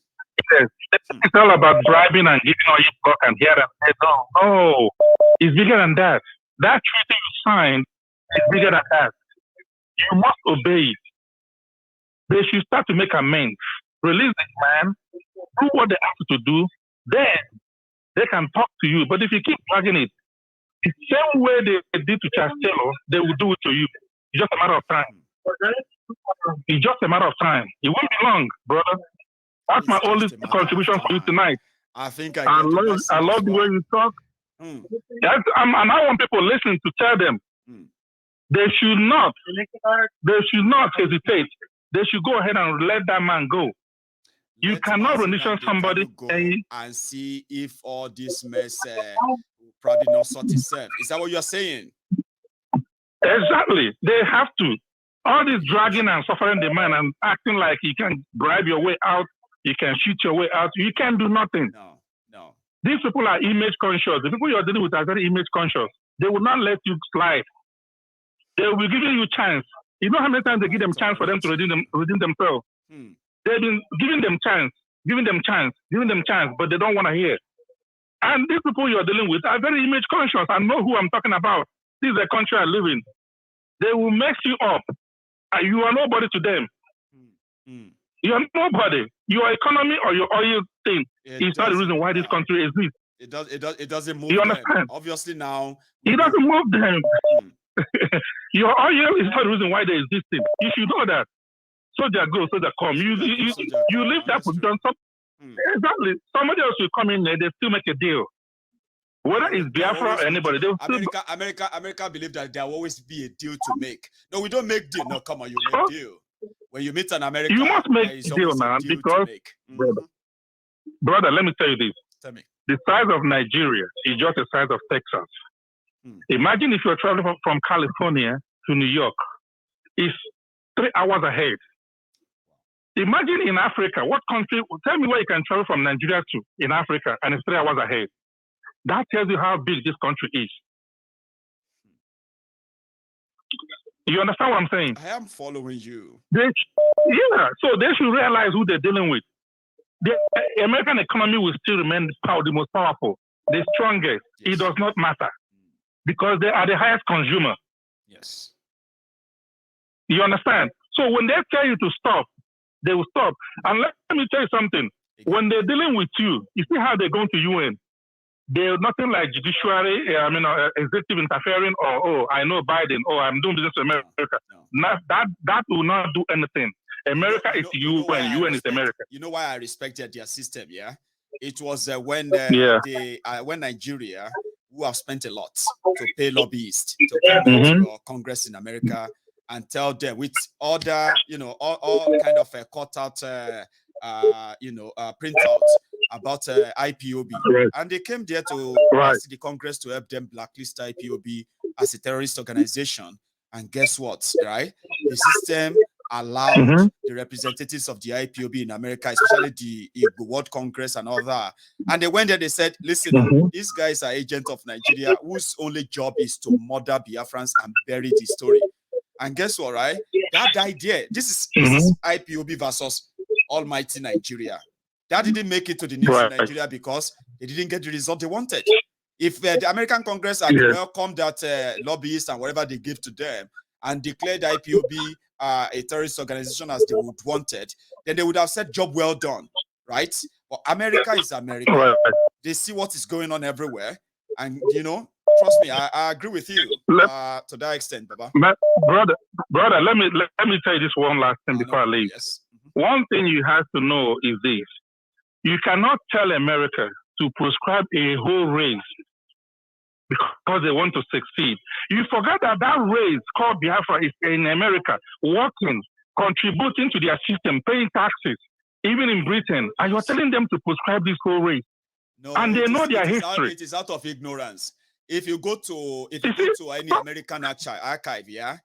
Yes, it's all about bribing and giving all your work and here and there. No, it's bigger than that. That treaty you signed is bigger than that. You must obey it. They should start to make amends. Release this man, do what they ask you to do, then they can talk to you. But if you keep dragging it, the same way they did to Charles Taylor, they will do it to you. It's just a matter of time. It's just a matter of time. It won't be long, brother. That's my only contribution for you tonight. I think I love the way you talk. And I want people listening to tell them they should not hesitate. They should go ahead and let that man go. You cannot rendition somebody and see if all this mess will probably not sort itself. Is that what you're saying? Exactly. They have to. All this dragging and suffering the man and acting like you can bribe your way out, you can shoot your way out, you can't do nothing. No. These people are image conscious. The people you're dealing with are very image conscious. They will not let you slide. They will give you a chance. You know how many times they give them chance for them to redeem themselves? They've been giving them chance, but they don't want to hear. And these people you're dealing with are very image conscious. I know who I'm talking about. This is the country I live in. They will mess you up. And you are nobody to them. You are nobody. Your economy or your oil thing is not the reason why this country exists. It doesn't move you them. Understand? Obviously now. It doesn't move them. Your oil is not the reason why they're existing. You should know that. Soldier go, soldier come. You leave that position. Exactly. Somebody else will come in there, they still make a deal. Whether it's Biafra or anybody, they will America believe that there will always be a deal to make. No, we don't make deal. No, come on, you make deal. When you meet an American, you must make deal now because, brother, let me tell you this. Tell me. The size of Nigeria is just the size of Texas. Imagine if you're traveling from California to New York. It's 3 hours ahead. Imagine in Africa, what country, tell me where you can travel from Nigeria to in Africa and it's 3 hours ahead. That tells you how big this country is. You understand what I'm saying? I am following you. So they should realize who they're dealing with. The American economy will still remain the most powerful, the strongest. Yes. It does not matter because they are the highest consumer. Yes. You understand? So when they tell you to stop, they will stop. And let me tell you something. When they're dealing with you, you see how they're going to UN. They're nothing like judiciary, executive interfering, or I know Biden, or I'm doing business with America. No. That will not do anything. America is UN, UN is America. You know why I respected their system, yeah? It was when Nigeria, who have spent a lot to pay lobbyists to come to Congress in America and tell them with other, all kind of cut out, printouts about IPOB. Right. And they came there to ask the Congress to help them blacklist IPOB as a terrorist organization. And guess what, right? The system allowed the representatives of the IPOB in America, especially the World Congress and all that. And they went there, they said, listen, these guys are agents of Nigeria whose only job is to murder Biafrans and bury the story. And guess what, right? That idea, this is IPOB versus almighty Nigeria. That didn't make it to the news in Nigeria because they didn't get the result they wanted. If the American Congress had welcomed that lobbyists and whatever they give to them and declared IPOB a terrorist organization as they would wanted, then they would have said, job well done, right? But America is America. Right. They see what is going on everywhere. And, trust me, I agree with you to that extent, Baba. Brother, let me tell you this one last thing before I leave. Yes. One thing you have to know is this. You cannot tell America to prescribe a whole race because they want to succeed. You forget that race called Biafra is in America, working, contributing to their system, paying taxes, even in Britain. And you're telling them to prescribe this whole race. No, and they know their history. It is out of ignorance. If you go to any American archive,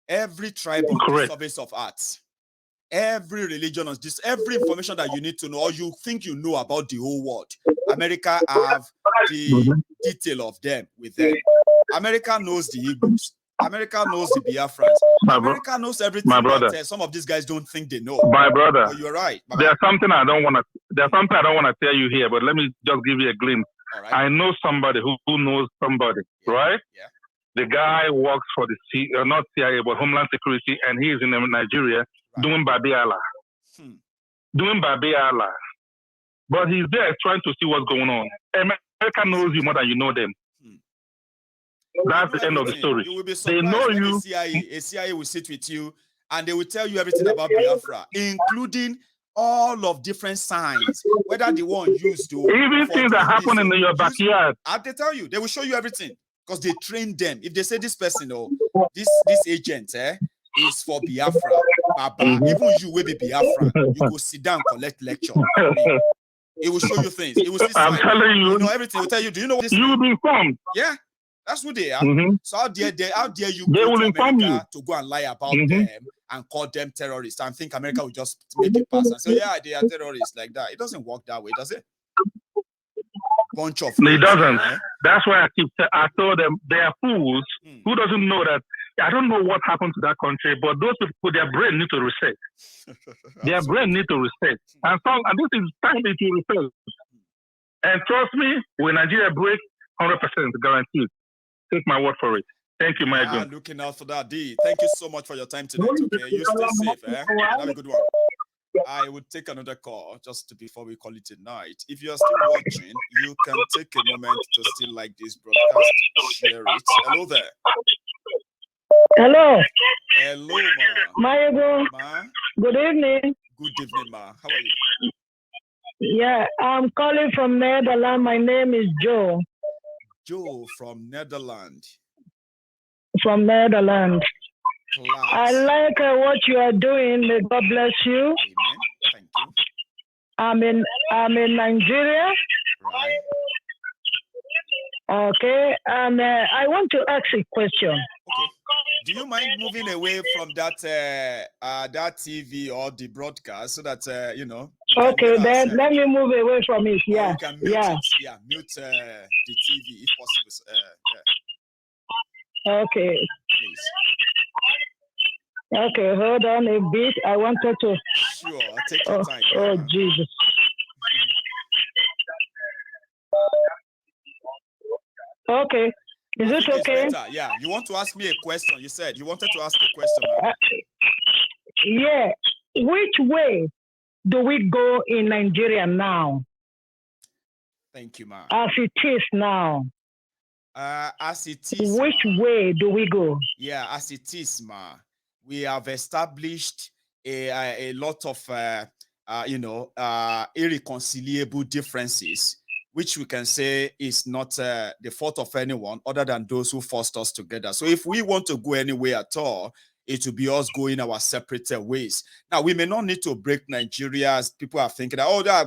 every tribe on the surface of arts, every religion on this, every information that you need to know or you think you know about the whole world, America have the detail of them with them. America knows the Igbos. America knows the Biafrans. America knows everything that some of these guys don't think they know. My brother, but you're right. There's something I don't want to tell you here, but let me just give you a glimpse. Right. I know somebody who knows somebody, right? Yeah. The guy works for the not CIA, but Homeland Security, and he is in Nigeria doing Babiala. Doing Babiala. But he's there trying to see what's going on. America knows you more than you know them. That's the end of the story. You will be they know you. A CIA will sit with you and they will tell you everything about Biafra, including all of different signs, whether the one used to even things that happen in your backyard. They tell you, they will show you everything because they train them. If they say this person or this agent is for Biafra, Baba, even you will be Biafra, you go sit down, collect lecture. It will show you things. It will see I'm telling you, everything. It will tell you. Do you know what this? You will be informed. Yeah. That's who they are. So how dare you they go will to inform America to go and lie about them and call them terrorists and think America will just make it pass and say, yeah, they are terrorists like that. It doesn't work that way, does it? Bunch of it doesn't. That's why I told them they are fools who doesn't know that I don't know what happened to that country, but those people, their brain need to reset. Their brain need to reset. And this is time it will reset. And trust me, when Nigeria break, 100% guaranteed. Take my word for it. Thank you, my good. Looking out for that, D. Thank you so much for your time tonight. Okay, you stay safe. Have a good one. I would take another call just before we call it a night. If you are still watching, you can take a moment to still like this broadcast, share it. Hello there. Hello. Hello, ma. Maego. Ma. Good evening. Good evening, ma. How are you? Yeah, I'm calling from Netherlands. My name is Joe. Joe from Netherlands. From Netherlands. Class. I like what you are doing. May God bless you. Amen. Thank you. I'm in Nigeria. Right. Okay, and I want to ask a question. Okay. Do you mind moving away from that that TV or the broadcast so that you know? Okay, then let me move away from it. Or Yeah. you can mute it. Yeah, mute the TV if possible. Yeah. Okay. Please. Okay, hold on a bit. I wanted to. Sure, take your time. Oh, Jesus. Okay. Is it okay? Yeah. You want to ask me a question? You said you wanted to ask a question. Yeah. Which way do we go in Nigeria now? Thank you, ma'am. As it is now. As it is. Which way do we go? Yeah, as it is, ma. We have established a lot of irreconcilable differences, which we can say is not the fault of anyone other than those who forced us together. So if we want to go anywhere at all, it will be us going our separate ways. Now, we may not need to break Nigeria as people are thinking,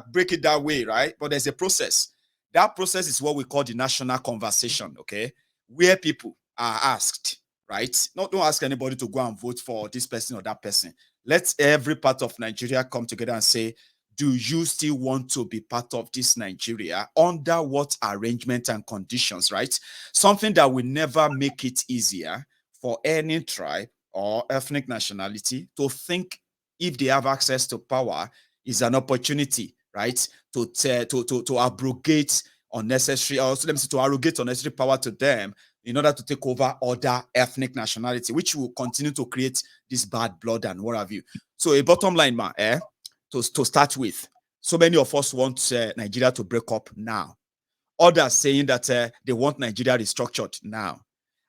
break it that way, right? But there's a process. That process is what we call the national conversation, okay? Where people are asked, right? Don't ask anybody to go and vote for this person or that person. Let every part of Nigeria come together and say, do you still want to be part of this Nigeria? Under what arrangement and conditions, right? Something that will never make it easier for any tribe or ethnic nationality to think if they have access to power is an opportunity, right? To abrogate unnecessary, or let me say, to arrogate unnecessary power to them in order to take over other ethnic nationality, which will continue to create this bad blood and what have you. So a bottom line, to start with, so many of us want Nigeria to break up now. Others saying that they want Nigeria restructured now.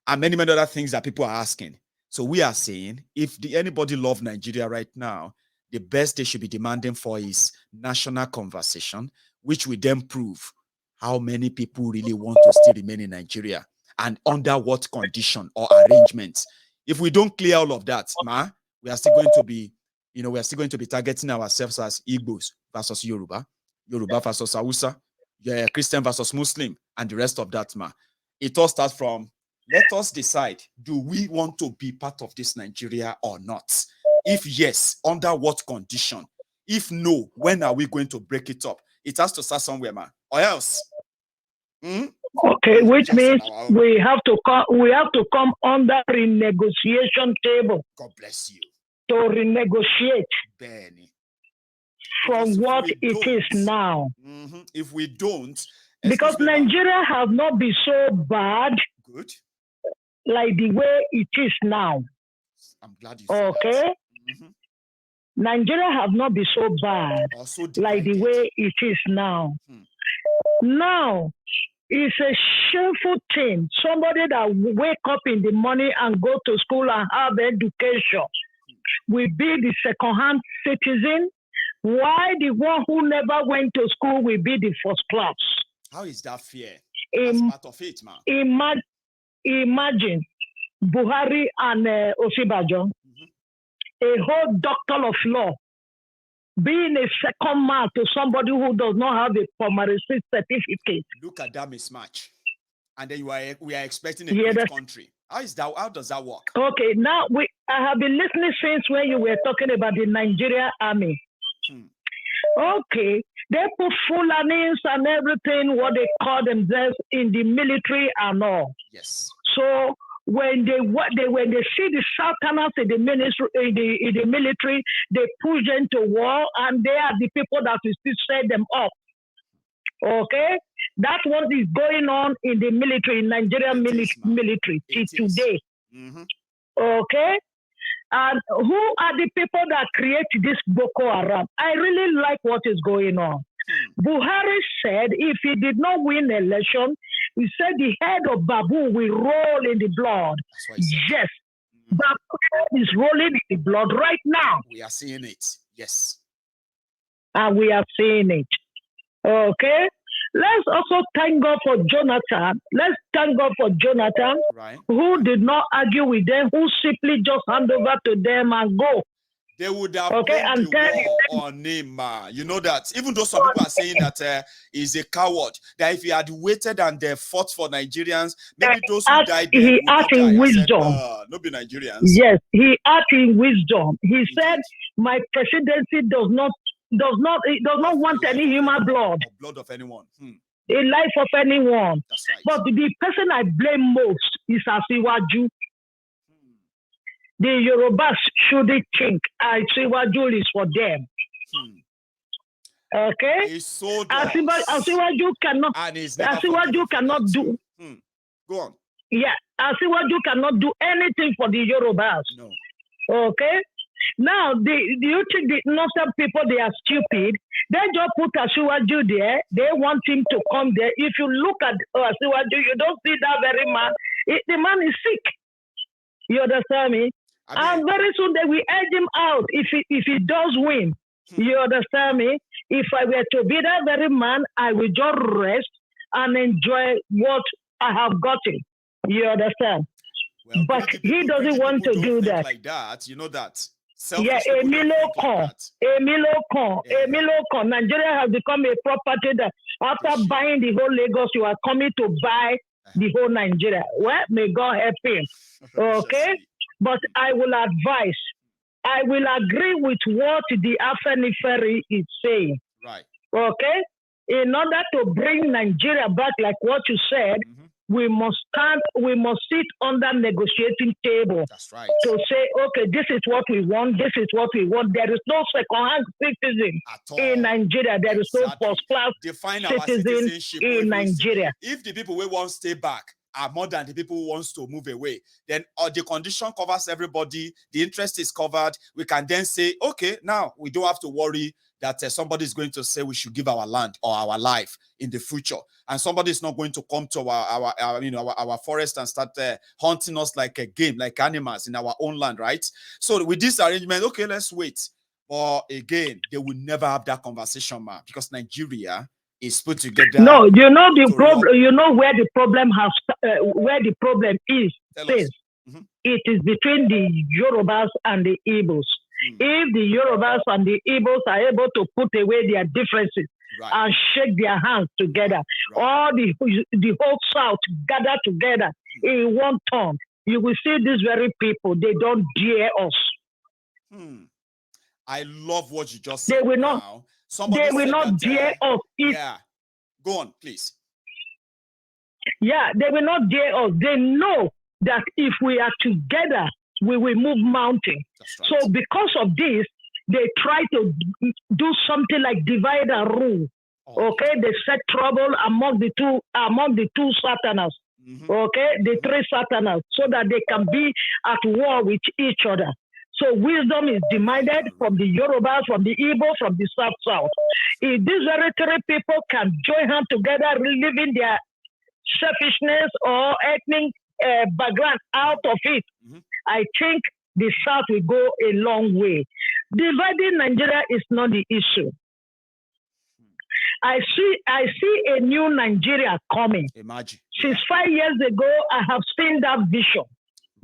And many other things that people are asking. So we are saying, if anybody love Nigeria right now, the best they should be demanding for is national conversation, which will then prove how many people really want to still remain in Nigeria and under what condition or arrangements. If we don't clear all of that, we are still going to be, we are still going to be targeting ourselves as Igbos versus Yoruba, Yoruba versus Hausa, Christian versus Muslim, and the rest of that, It all starts from, let us decide, do we want to be part of this Nigeria or not? If yes, under what condition? If no, when are we going to break it up? It has to start somewhere, or else. Okay, which means we have to come under renegotiation table. God bless you. To renegotiate Benny. From what it is now. If we don't, because Nigeria has not been so bad. Good. Like the way it is now. I'm glad you said that. Nigeria has not been so bad like the way it is now. Now, it's a shameful thing. Somebody that wake up in the morning and go to school and have education will be the second-hand citizen, while the one who never went to school will be the first class. How is that fair? That's part of it, man. Imagine Buhari and Osibajo, a whole doctor of law, being a second man to somebody who does not have a pharmacy certificate. Look at that mismatch. And then we are expecting a great country. How does that work? Okay, now I have been listening since when you were talking about the Nigerian army. Okay, they put Fulanis and everything, what they call themselves in the military and all. Yes. So when they see the Southerners in the ministry, in the military, they push them to war, and they are the people that will still set them up. Okay, that's what is going on in the military, in Nigerian military till today. Okay, and who are the people that create this Boko Haram? I really like what is going on. Buhari said if he did not win the election, he said the head of Babu will roll in the blood. Yes, Babu is rolling in the blood right now. We are seeing it. Yes. And we are seeing it. Okay? Let's also thank God for Jonathan. Let's thank God for Jonathan, who did not argue with them, who simply just hand over to them and go. They would have blamed the war on him. You know that. Even though some people are saying that he's a coward, that if he had waited and fought for Nigerians, maybe those who died there he acted in wisdom. No be Nigerians. Yes, he acted in wisdom. He said, "My presidency does not want any human blood. Or blood of anyone. A life of anyone." That's right. But the person I blame most is Asiwaju. The Yorubas shouldn't think Asiwaju is for them. Okay? So Asiwaju cannot do. Go on. Yeah, Asiwaju cannot do anything for the Yorubas. No. Okay? Now, do you think the northern people, they are stupid? They just put Asiwaju there. They want him to come there. If you look at Asiwaju, you don't see that very man. The man is sick. You understand me? And very soon they will edge him out if he does win. You understand me? If I were to be that very man, I will just rest and enjoy what I have gotten. You understand? Well, but he doesn't want to do that. Like that, you know that. Yeah, Emilio Con. Nigeria has become a property that after buying the whole Lagos, you are coming to buy the whole Nigeria. Well, may God help him. Okay? But I will advise, I will agree with what the Afenifere is saying. Right. Okay? In order to bring Nigeria back, like what you said, we must sit on that negotiating table. That's right. To say, okay, this is what we want, this is what we want. There is no second-hand citizen in Nigeria. There is no first-class citizen in Nigeria. If the people who want to stay back are more than the people who wants to move away, then the condition covers everybody, the interest is covered, we can then say, okay, now we don't have to worry that somebody is going to say we should give our land or our life in the future, and somebody is not going to come to our forest and start hunting us like a game, like animals in our own land, right? So with this arrangement, okay, let's wait. But again, they will never have that conversation, man, because Nigeria is put together. No, you know the problem. You know where the problem is. It is between the Yorubas and the Igbos. If the Yorubas and the Igbos are able to put away their differences and shake their hands together, all the whole South gather together in one turn, you will see these very people. They don't dare us. I love what you just said. They will not. Now. They will not dare us. Yeah. Go on, please. Yeah, they will not dare us. They know that if we are together, we will move mountains. Right. So because of this, they try to do something like divide and rule. Okay, they set trouble among the two Satanas. Okay, the three Satanas, so that they can be at war with each other. So wisdom is demanded from the Yorubas, from the Igbo, from the South. If these very three people can join hands together, relieving their selfishness or ethnic background out of it, I think the South will go a long way. Dividing Nigeria is not the issue. I see a new Nigeria coming. Imagine. Since 5 years ago, I have seen that vision.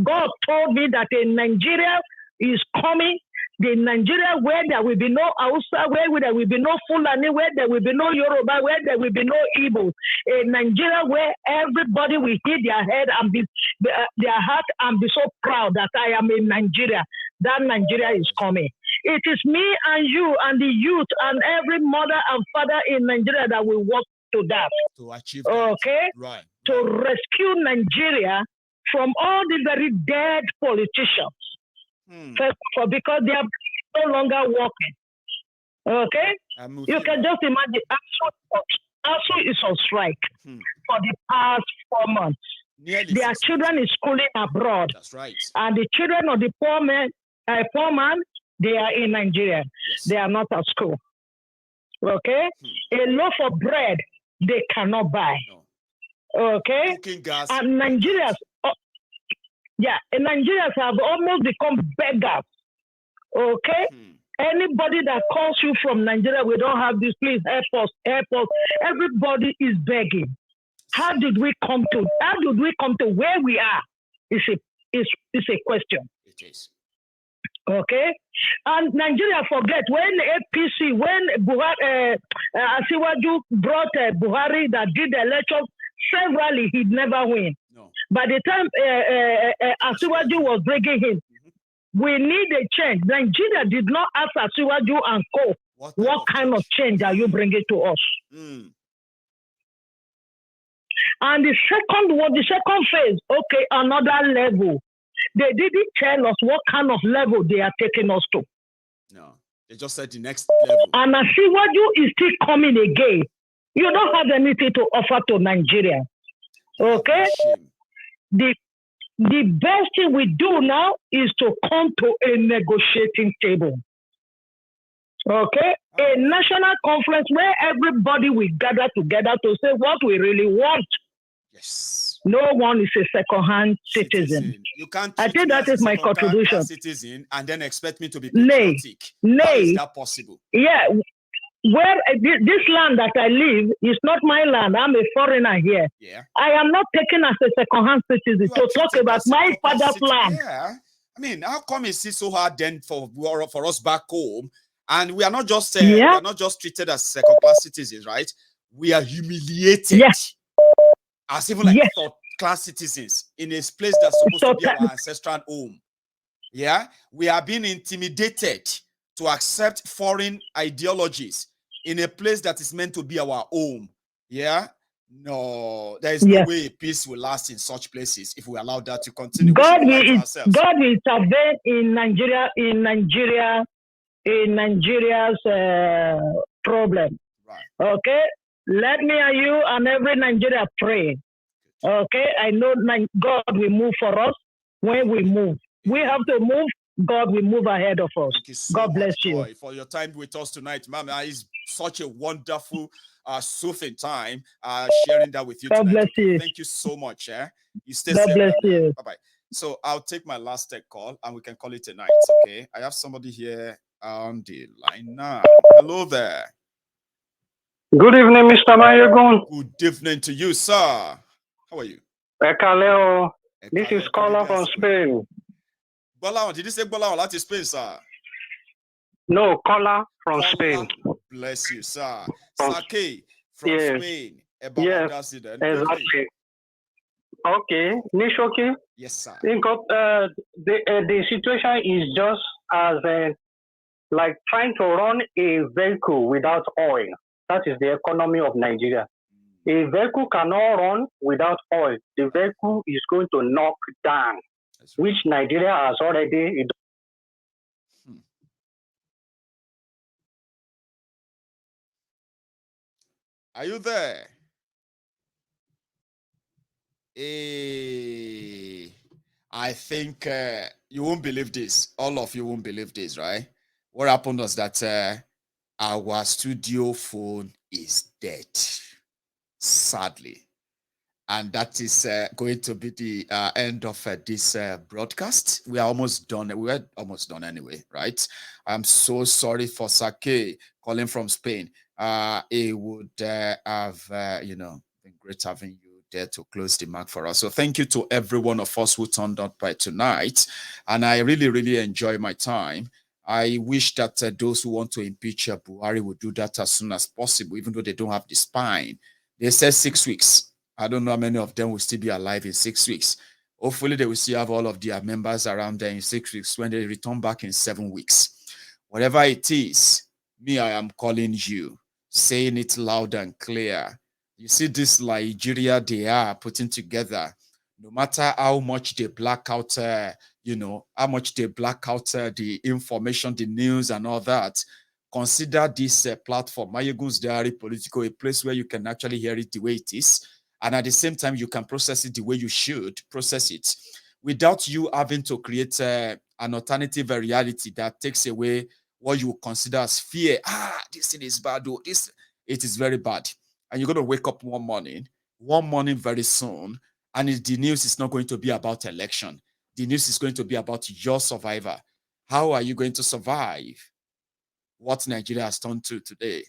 God told me that a Nigeria is coming, the Nigeria where there will be no Hausa, where there will be no Fulani, where there will be no Yoruba, where there will be no Igbo. A Nigeria where everybody will hit their head and be their heart and be so proud that I am in Nigeria. That Nigeria is coming. It is me and you and the youth and every mother and father in Nigeria that will work to that. To achieve that. Okay? Right. To rescue Nigeria from all the very dead politicians. Because they are no longer working. Okay? You can just imagine ASU is on strike for the past 4 months. Their children is schooling abroad. That's right. And the children of the poor man, they are in Nigeria. Yes. They are not at school. Okay? A loaf of bread they cannot buy. No. Okay? Cooking gas. And Nigerians, Nigerians have almost become beggars. Okay? Anybody that calls you from Nigeria, we don't have this, please help us, help us. Everybody is begging. How did we come to where we are? It's a question. It is. Okay? And Nigeria forget when APC, when Buhari, Asiwaju brought Buhari that did the elections, severally he'd never win. No. By the time Asiwaju was bringing him, we need a change. Nigeria did not ask Asiwaju and co. What kind of change are you bringing to us? And the second phase, okay, another level. They didn't tell us what kind of level they are taking us to. No, they just said the next level. And Asiwaju is still coming again. You don't have anything to offer to Nigeria. Okay? The best thing we do now is to come to a negotiating table. Okay? A national conference where everybody will gather together to say what we really want. Yes. No one is a second-hand citizen. You can't. I think that is my contribution. Citizen and then expect me to be patriotic. How is that possible? Yeah. Where this land that I live is not my land. I'm a foreigner here. Yeah. I am not taken as a second-hand citizen to talk about my father's land. Yeah. I mean, how come is it so hard then for us back home? And we are not just we are not just treated as second-class citizens, right? We are humiliated. Yes. As even like third-class citizens in a place that's supposed to be our ancestral home. Yeah. We are being intimidated to accept foreign ideologies in a place that is meant to be our home. Yeah. No, there is no way peace will last in such places if we allow that to continue. God will intervene in Nigeria's problem. Right. Okay. Let me and you and every Nigeria pray. Okay. I know God will move for us when we move. We have to move. God will move ahead of us. So God bless you. For your time with us tonight, Mama. It's such a wonderful, soothing time sharing that with you God tonight. bless you. Thank you so much. You stay God safe. bless you. Bye-bye. So I'll take my last tech call and we can call it a night, okay? I have somebody here on the line now. Hello there. Good evening, Mr. Mayegun. Good evening to you, sir. How are you? Ekaleo. This is Kola from Spain. Bolao, did you say Bolao? That is Spain, sir. No, Kola from Spain. Bless you, sir. Sake from Spain. Yes, exactly. Okay, Nishoki. Yes, sir. Think of the situation is just as like trying to run a vehicle without oil. That is the economy of Nigeria. A vehicle cannot run without oil. The vehicle is going to knock down, which Nigeria has already. Are you there? I think you won't believe this. All of you won't believe this, right? What happened was that our studio phone is dead, sadly. And that is going to be the end of this broadcast. We are almost done. We were almost done anyway, right? I'm so sorry for Sake calling from Spain. It would have, been great having you there to close the mark for us. So thank you to every one of us who turned up by tonight. And I really, really enjoy my time. I wish that those who want to impeach Buhari would do that as soon as possible, even though they don't have the spine. They said 6 weeks. I don't know how many of them will still be alive in 6 weeks. Hopefully, they will still have all of their members around there in 6 weeks when they return back in 7 weeks. Whatever it is, me, I am calling you, saying it loud and clear. You see this Nigeria they are putting together. no matter how much they black out, how much they black out the information, the news, and all that, consider this platform, Mayegun's Diary Political, a place where you can actually hear it the way it is. And at the same time, you can process it the way you should process it without you having to create an alternative reality that takes away what you consider as fear. This thing is bad. It is very bad. And you're going to wake up one morning very soon, and the news is not going to be about election. The news is going to be about your survivor. How are you going to survive what Nigeria has turned to today?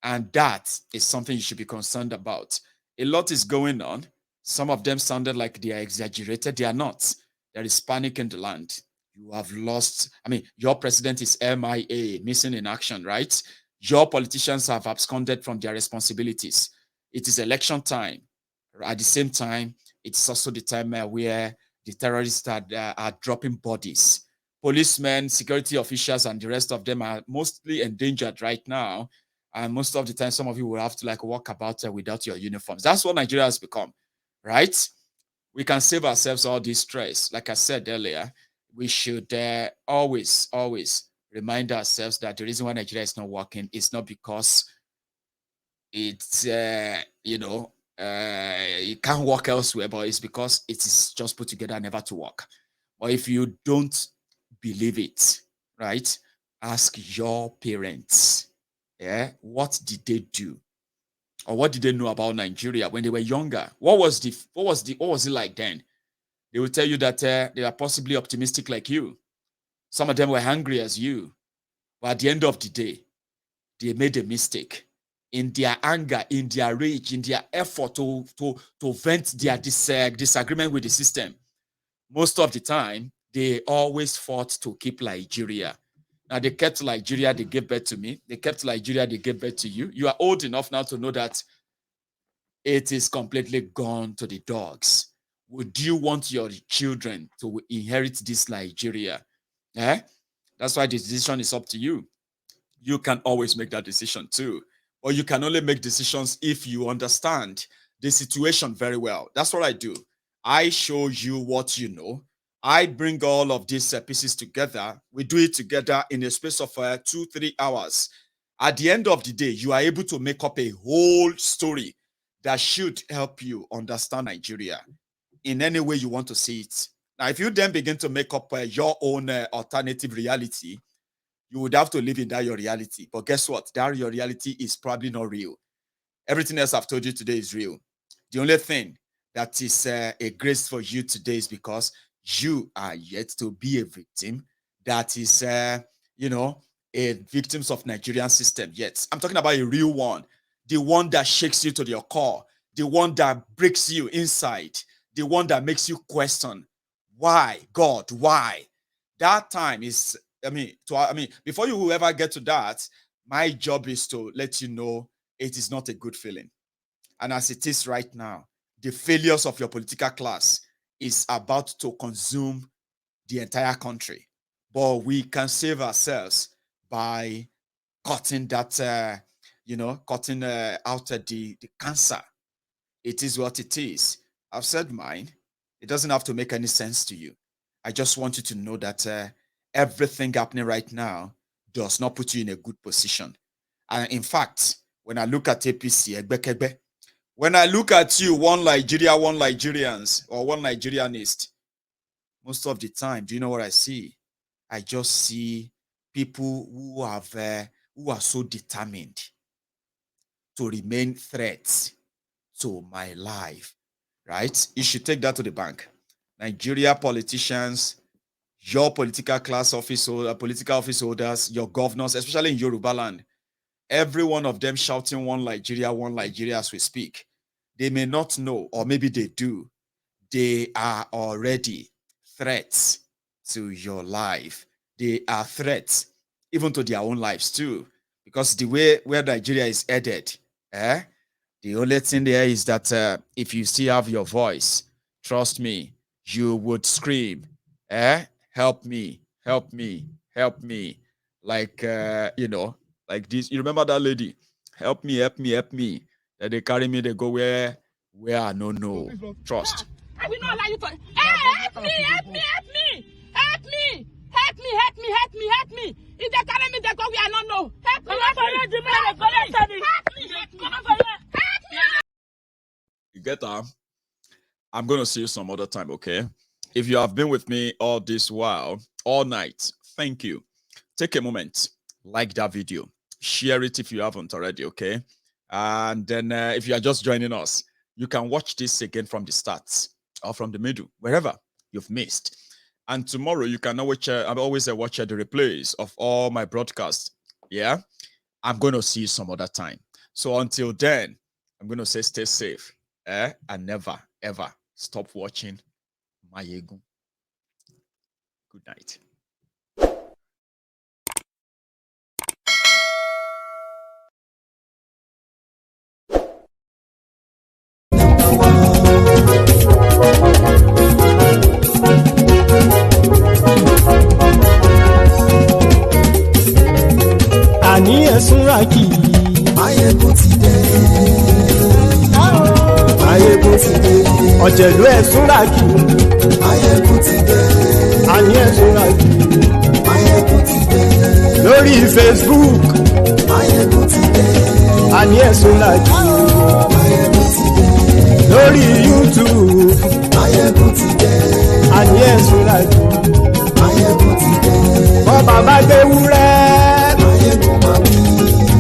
And that is something you should be concerned about. A lot is going on. Some of them sounded like they are exaggerated. They are not. There is panic in the land. You have lost. Your president is MIA, missing in action, right? Your politicians have absconded from their responsibilities. It is election time. At the same time, it's also the time where the terrorists are dropping bodies. Policemen, security officials, and the rest of them are mostly endangered right now. And most of the time, some of you will have to walk about without your uniforms. That's what Nigeria has become, right? We can save ourselves all this stress. Like I said earlier, we should always remind ourselves that the reason why Nigeria is not working is not because it's, it can't work elsewhere, but it's because it is just put together never to work. Or if you don't believe it, right, ask your parents. Yeah, what did they do, or what did they know about Nigeria when they were younger? What was it like then? They will tell you that they are possibly optimistic like you. Some of them were hungry as you, but at the end of the day, they made a mistake in their anger, in their rage, in their effort to vent their disagreement with the system. Most of the time, they always fought to keep Nigeria. Now, they kept Nigeria, they gave birth to me. They kept Nigeria, they gave birth to you. You are old enough now to know that it is completely gone to the dogs. Would you want your children to inherit this Nigeria? That's why the decision is up to you. You can always make that decision too. Or you can only make decisions if you understand the situation very well. That's what I do. I show you what you know. I bring all of these pieces together. We do it together in a space of 2-3 hours. At the end of the day, you are able to make up a whole story that should help you understand Nigeria in any way you want to see it. Now, if you then begin to make up your own alternative reality, you would have to live in that your reality. But guess what? That your reality is probably not real. Everything else I've told you today is real. The only thing that is a grace for you today is because you are yet to be a victim that is, a victims of Nigerian system yet. I'm talking about a real one, the one that shakes you to your core, the one that breaks you inside, the one that makes you question, why, God, why? That time is, before you will ever get to that, my job is to let you know it is not a good feeling. And as it is right now, the failures of your political class is about to consume the entire country. But we can save ourselves by cutting that, cutting out the cancer. It is what it is. I've said mine. It doesn't have to make any sense to you. I just want you to know that everything happening right now does not put you in a good position. And in fact, when I look at APC, when I look at you, one Nigeria, one Nigerians, or one Nigerianist, most of the time, do you know what I see? I just see people who are so determined to remain threats to my life, right? You should take that to the bank. Nigeria politicians, your political political office holders, your governors, especially in Yoruba land, every one of them shouting one Nigeria as we speak. They may not know, or maybe they do. They are already threats to your life. They are threats even to their own lives too. Because the way where Nigeria is headed, the only thing there is that if you still have your voice, trust me, you would scream, help me, help me, help me. Like, like this. You remember that lady? Help me, help me, help me. That they carry me, they go where I don't know. Trust. I will not allow you to. Help me! If they carry me, they go. We are not know. Help me! You get that? I'm gonna see you some other time, okay? If you have been with me all this while, all night, thank you. Take a moment, like that video, share it if you haven't already, okay? And then if you are just joining us, you can watch this again from the start or from the middle, wherever you've missed. And tomorrow you can always watch the replays of all my broadcasts. Yeah, I'm going to see you some other time. So until then, I'm going to say stay safe, and never ever stop watching Mayegun. Good night. Àní ẹ̀sùnra kì í. Mayegun ti dé. Mayegun ti dé. Ọ̀jẹ̀lú ẹ̀sùnra kì í. Mayegun ti dé. Àní ẹ̀sùnra kì í. Mayegun ti dé. Lórí Facebook. Mayegun ti dé. Àní ẹ̀sùnra kì í. Mayegun ti dé. Lórí YouTube. Mayegun ti dé. Àní ẹ̀sùnra kì í. Mayegun ti dé. Bọ́ba bá gbé wúrẹ́.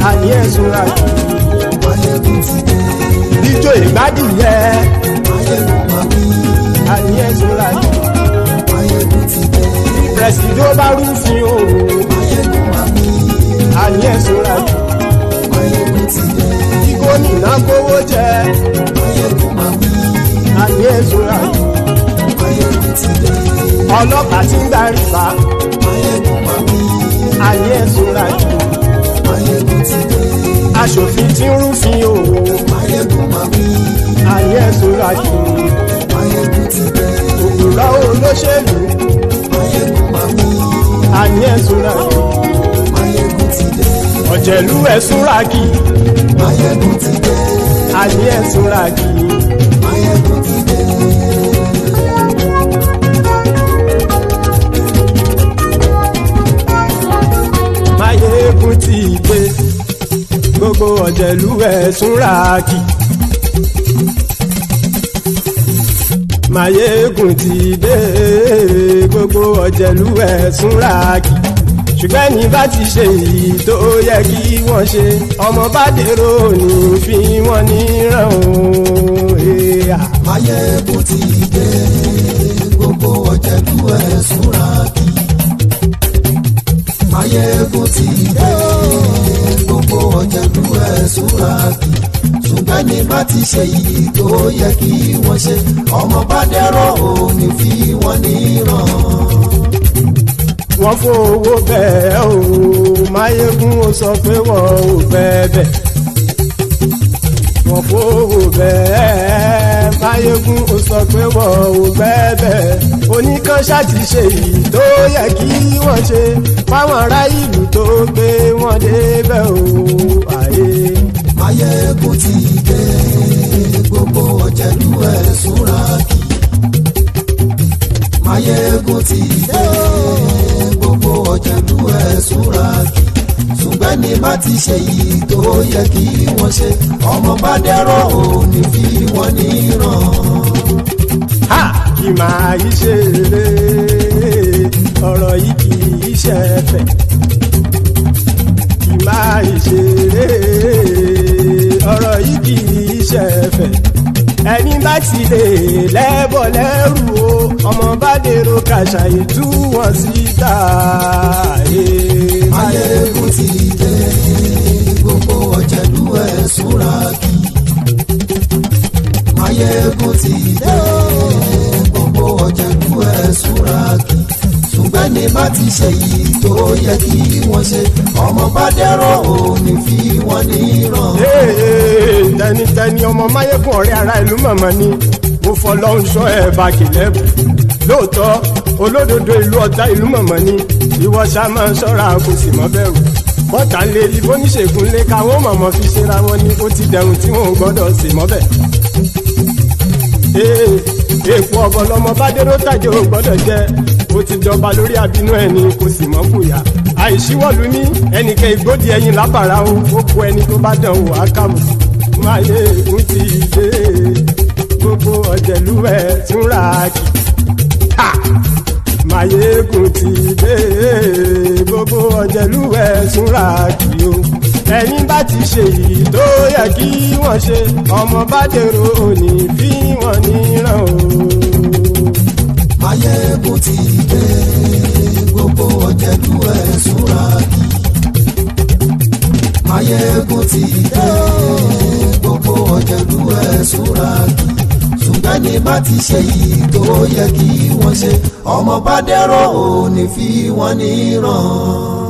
Àní ẹ̀sùn ra kì í. Mayegun ti dé. Ijó ìgbádùn yẹ. Mayegun máa bí. Àní ẹ̀sùn ra kì í. Mayegun ti dé. Pẹ̀sìdó bá rúfin o. Mayegun máa bí. Àní ẹ̀sùn ra kì í. Mayegun ti dé. Kí gómìnà kówó jẹ. Mayegun máa bí. Àní ẹ̀sùn ra kì í. Mayegun ti dé. Ọlọ́pàá ti ń darí bá. Mayegun máa bí. Àní ẹ̀sùn ra kì í. Mayegun ti dé. Aṣòfin tí ń rúfin o. Mayegun máa bí. Àní ẹ̀sùn ra kì í. Mayegun ti dé. Òkúra olóṣèlú. Mayegun máa bí. Àní ẹ̀sùn ra kì í. Mayegun ti dé. Ọ̀jẹ̀lú ẹ̀sùn ra kì í. Mayegun ti dé. Àní ẹ̀sùn ra kì í. Mayegun ti dé. Mayegun ti dé. Gbogbo ọ̀jẹ̀lú ẹ̀sùn ra kì í. Mayegun ti dé. Gbogbo ọ̀jẹ̀lú ẹ̀sùn ra kì í. Ṣùgbọ́n ní bá ti ṣe èyí tó yẹ kí wọ́n ṣe, ọmọ bá dèrò ní fi wọ́n níran o. Mayegun ti dé. Gbogbo ọ̀jẹ̀lú ẹ̀sùn ra kì í. Mayegun ti dé. Gbogbo ọ̀jẹ̀lú ẹ̀sùn ra kì í. Ṣùgbọ́n ní bá ti ṣe èyí tó yẹ kí wọ́n ṣe, ọmọ bá dèrò ní fi wọ́n níran. Wọ́n fowó bẹ́ẹ̀ o. Mayegun ó sọ pé wọ́n ò bẹ́ẹ̀. Wọ́n fowó bẹ́ẹ̀. Mayegun ó sọ pé wọ́n ò bẹ́ẹ̀. Oníkan ṣáàtì ṣe èyí tó yẹ kí wọ́n ṣe fáwọn ará ìlú tó gbé wọn débẹ̀ o. Mayegun ti dé. Gbogbo ọ̀jẹ̀lú ẹ̀sùn ra kì í. Mayegun ti dé. Gbogbo ọ̀jẹ̀lú ẹ̀sùn ra kì í. Ṣùgbọ́n ní bá ti ṣe yìí tó yẹ kí wọ́n ṣe, ọmọ bá dẹ́rọ̀ ò ní fi wọ́n níran. Kì máa yí ṣe eré, ọ̀rọ̀ yìí kì í ṣe ẹ̀fẹ̀. Kì máa yí ṣe eré, ọ̀rọ̀ yìí kì í ṣe ẹ̀fẹ̀. Ẹni bá ti lè lẹ́bọ̀ lẹ́rù o, ọmọ bá dèrò kàṣàyè tú wọn síta. Mayegun ti dé. Gbogbo ọ̀jẹ̀lú ẹ̀sùn ra kì í. Mayegun ti dé. Gbogbo ọ̀jẹ̀lú ẹ̀sùn ra kì í. Ṣùgbọ́n ní bá ti ṣe yìí tó yẹ kí wọ́n ṣe, ọmọ bá dẹ́rọ̀ ò ní fi wọ́n níran. Tẹnitẹni ọmọ Mayegun ọ̀rẹ́ ara ìlú mọ̀mọ́ ni mo fọlọ́run sọ ẹ̀ bá kìlẹ́bù. Lóòótọ́ olódodo ìlú ọ̀tá ìlú mọ̀mọ́ ni ìwọ ṣá máa ń ṣọ́ra kò sì mọ́ bẹ̀rù. Bọ́tà ń lé ibóníṣègùn lé káwọn mọ̀mọ́ fi ṣera wọn ni ó ti dẹrùn tí wọn ò gbọ́dọ̀ sì mọ́ bẹ̀. èèpo ọ̀bọ lọmọ bá dérò tàjẹ́ ò gbọ́dọ̀ jẹ́ ó ti jọba lórí àbínú ẹni kò sì mọ́ fòyà àìsíwọ́lu ní ẹnìkẹ́ ìgbódì ẹyin lábàrá o ó kó ẹni tó bá dán o àkàmù máyé ègún ti dé gbogbo ọ̀jẹ̀lú ẹ̀ túnra kì máyé ègún ti dé gbogbo ọ̀jẹ̀lú ẹ̀ túnra kì o ẹ̀yin bá ti ṣe èyí tó yẹ kí wọ́n ṣe ọmọ bá dèrò òní fi wọ́n níran o. máyé ègún ti dé gbogbo ọ̀jẹ̀lú ẹ̀ túnra kì máyé ègún ti dé gbogbo ọ̀jẹ̀lú ẹ̀ túnra kì ṣùgbọ́n ní bá ti ṣe yìí tó yẹ kí wọ́n ṣe ọmọ bá dẹ́rọ̀ ò ní fi wọ́n níran.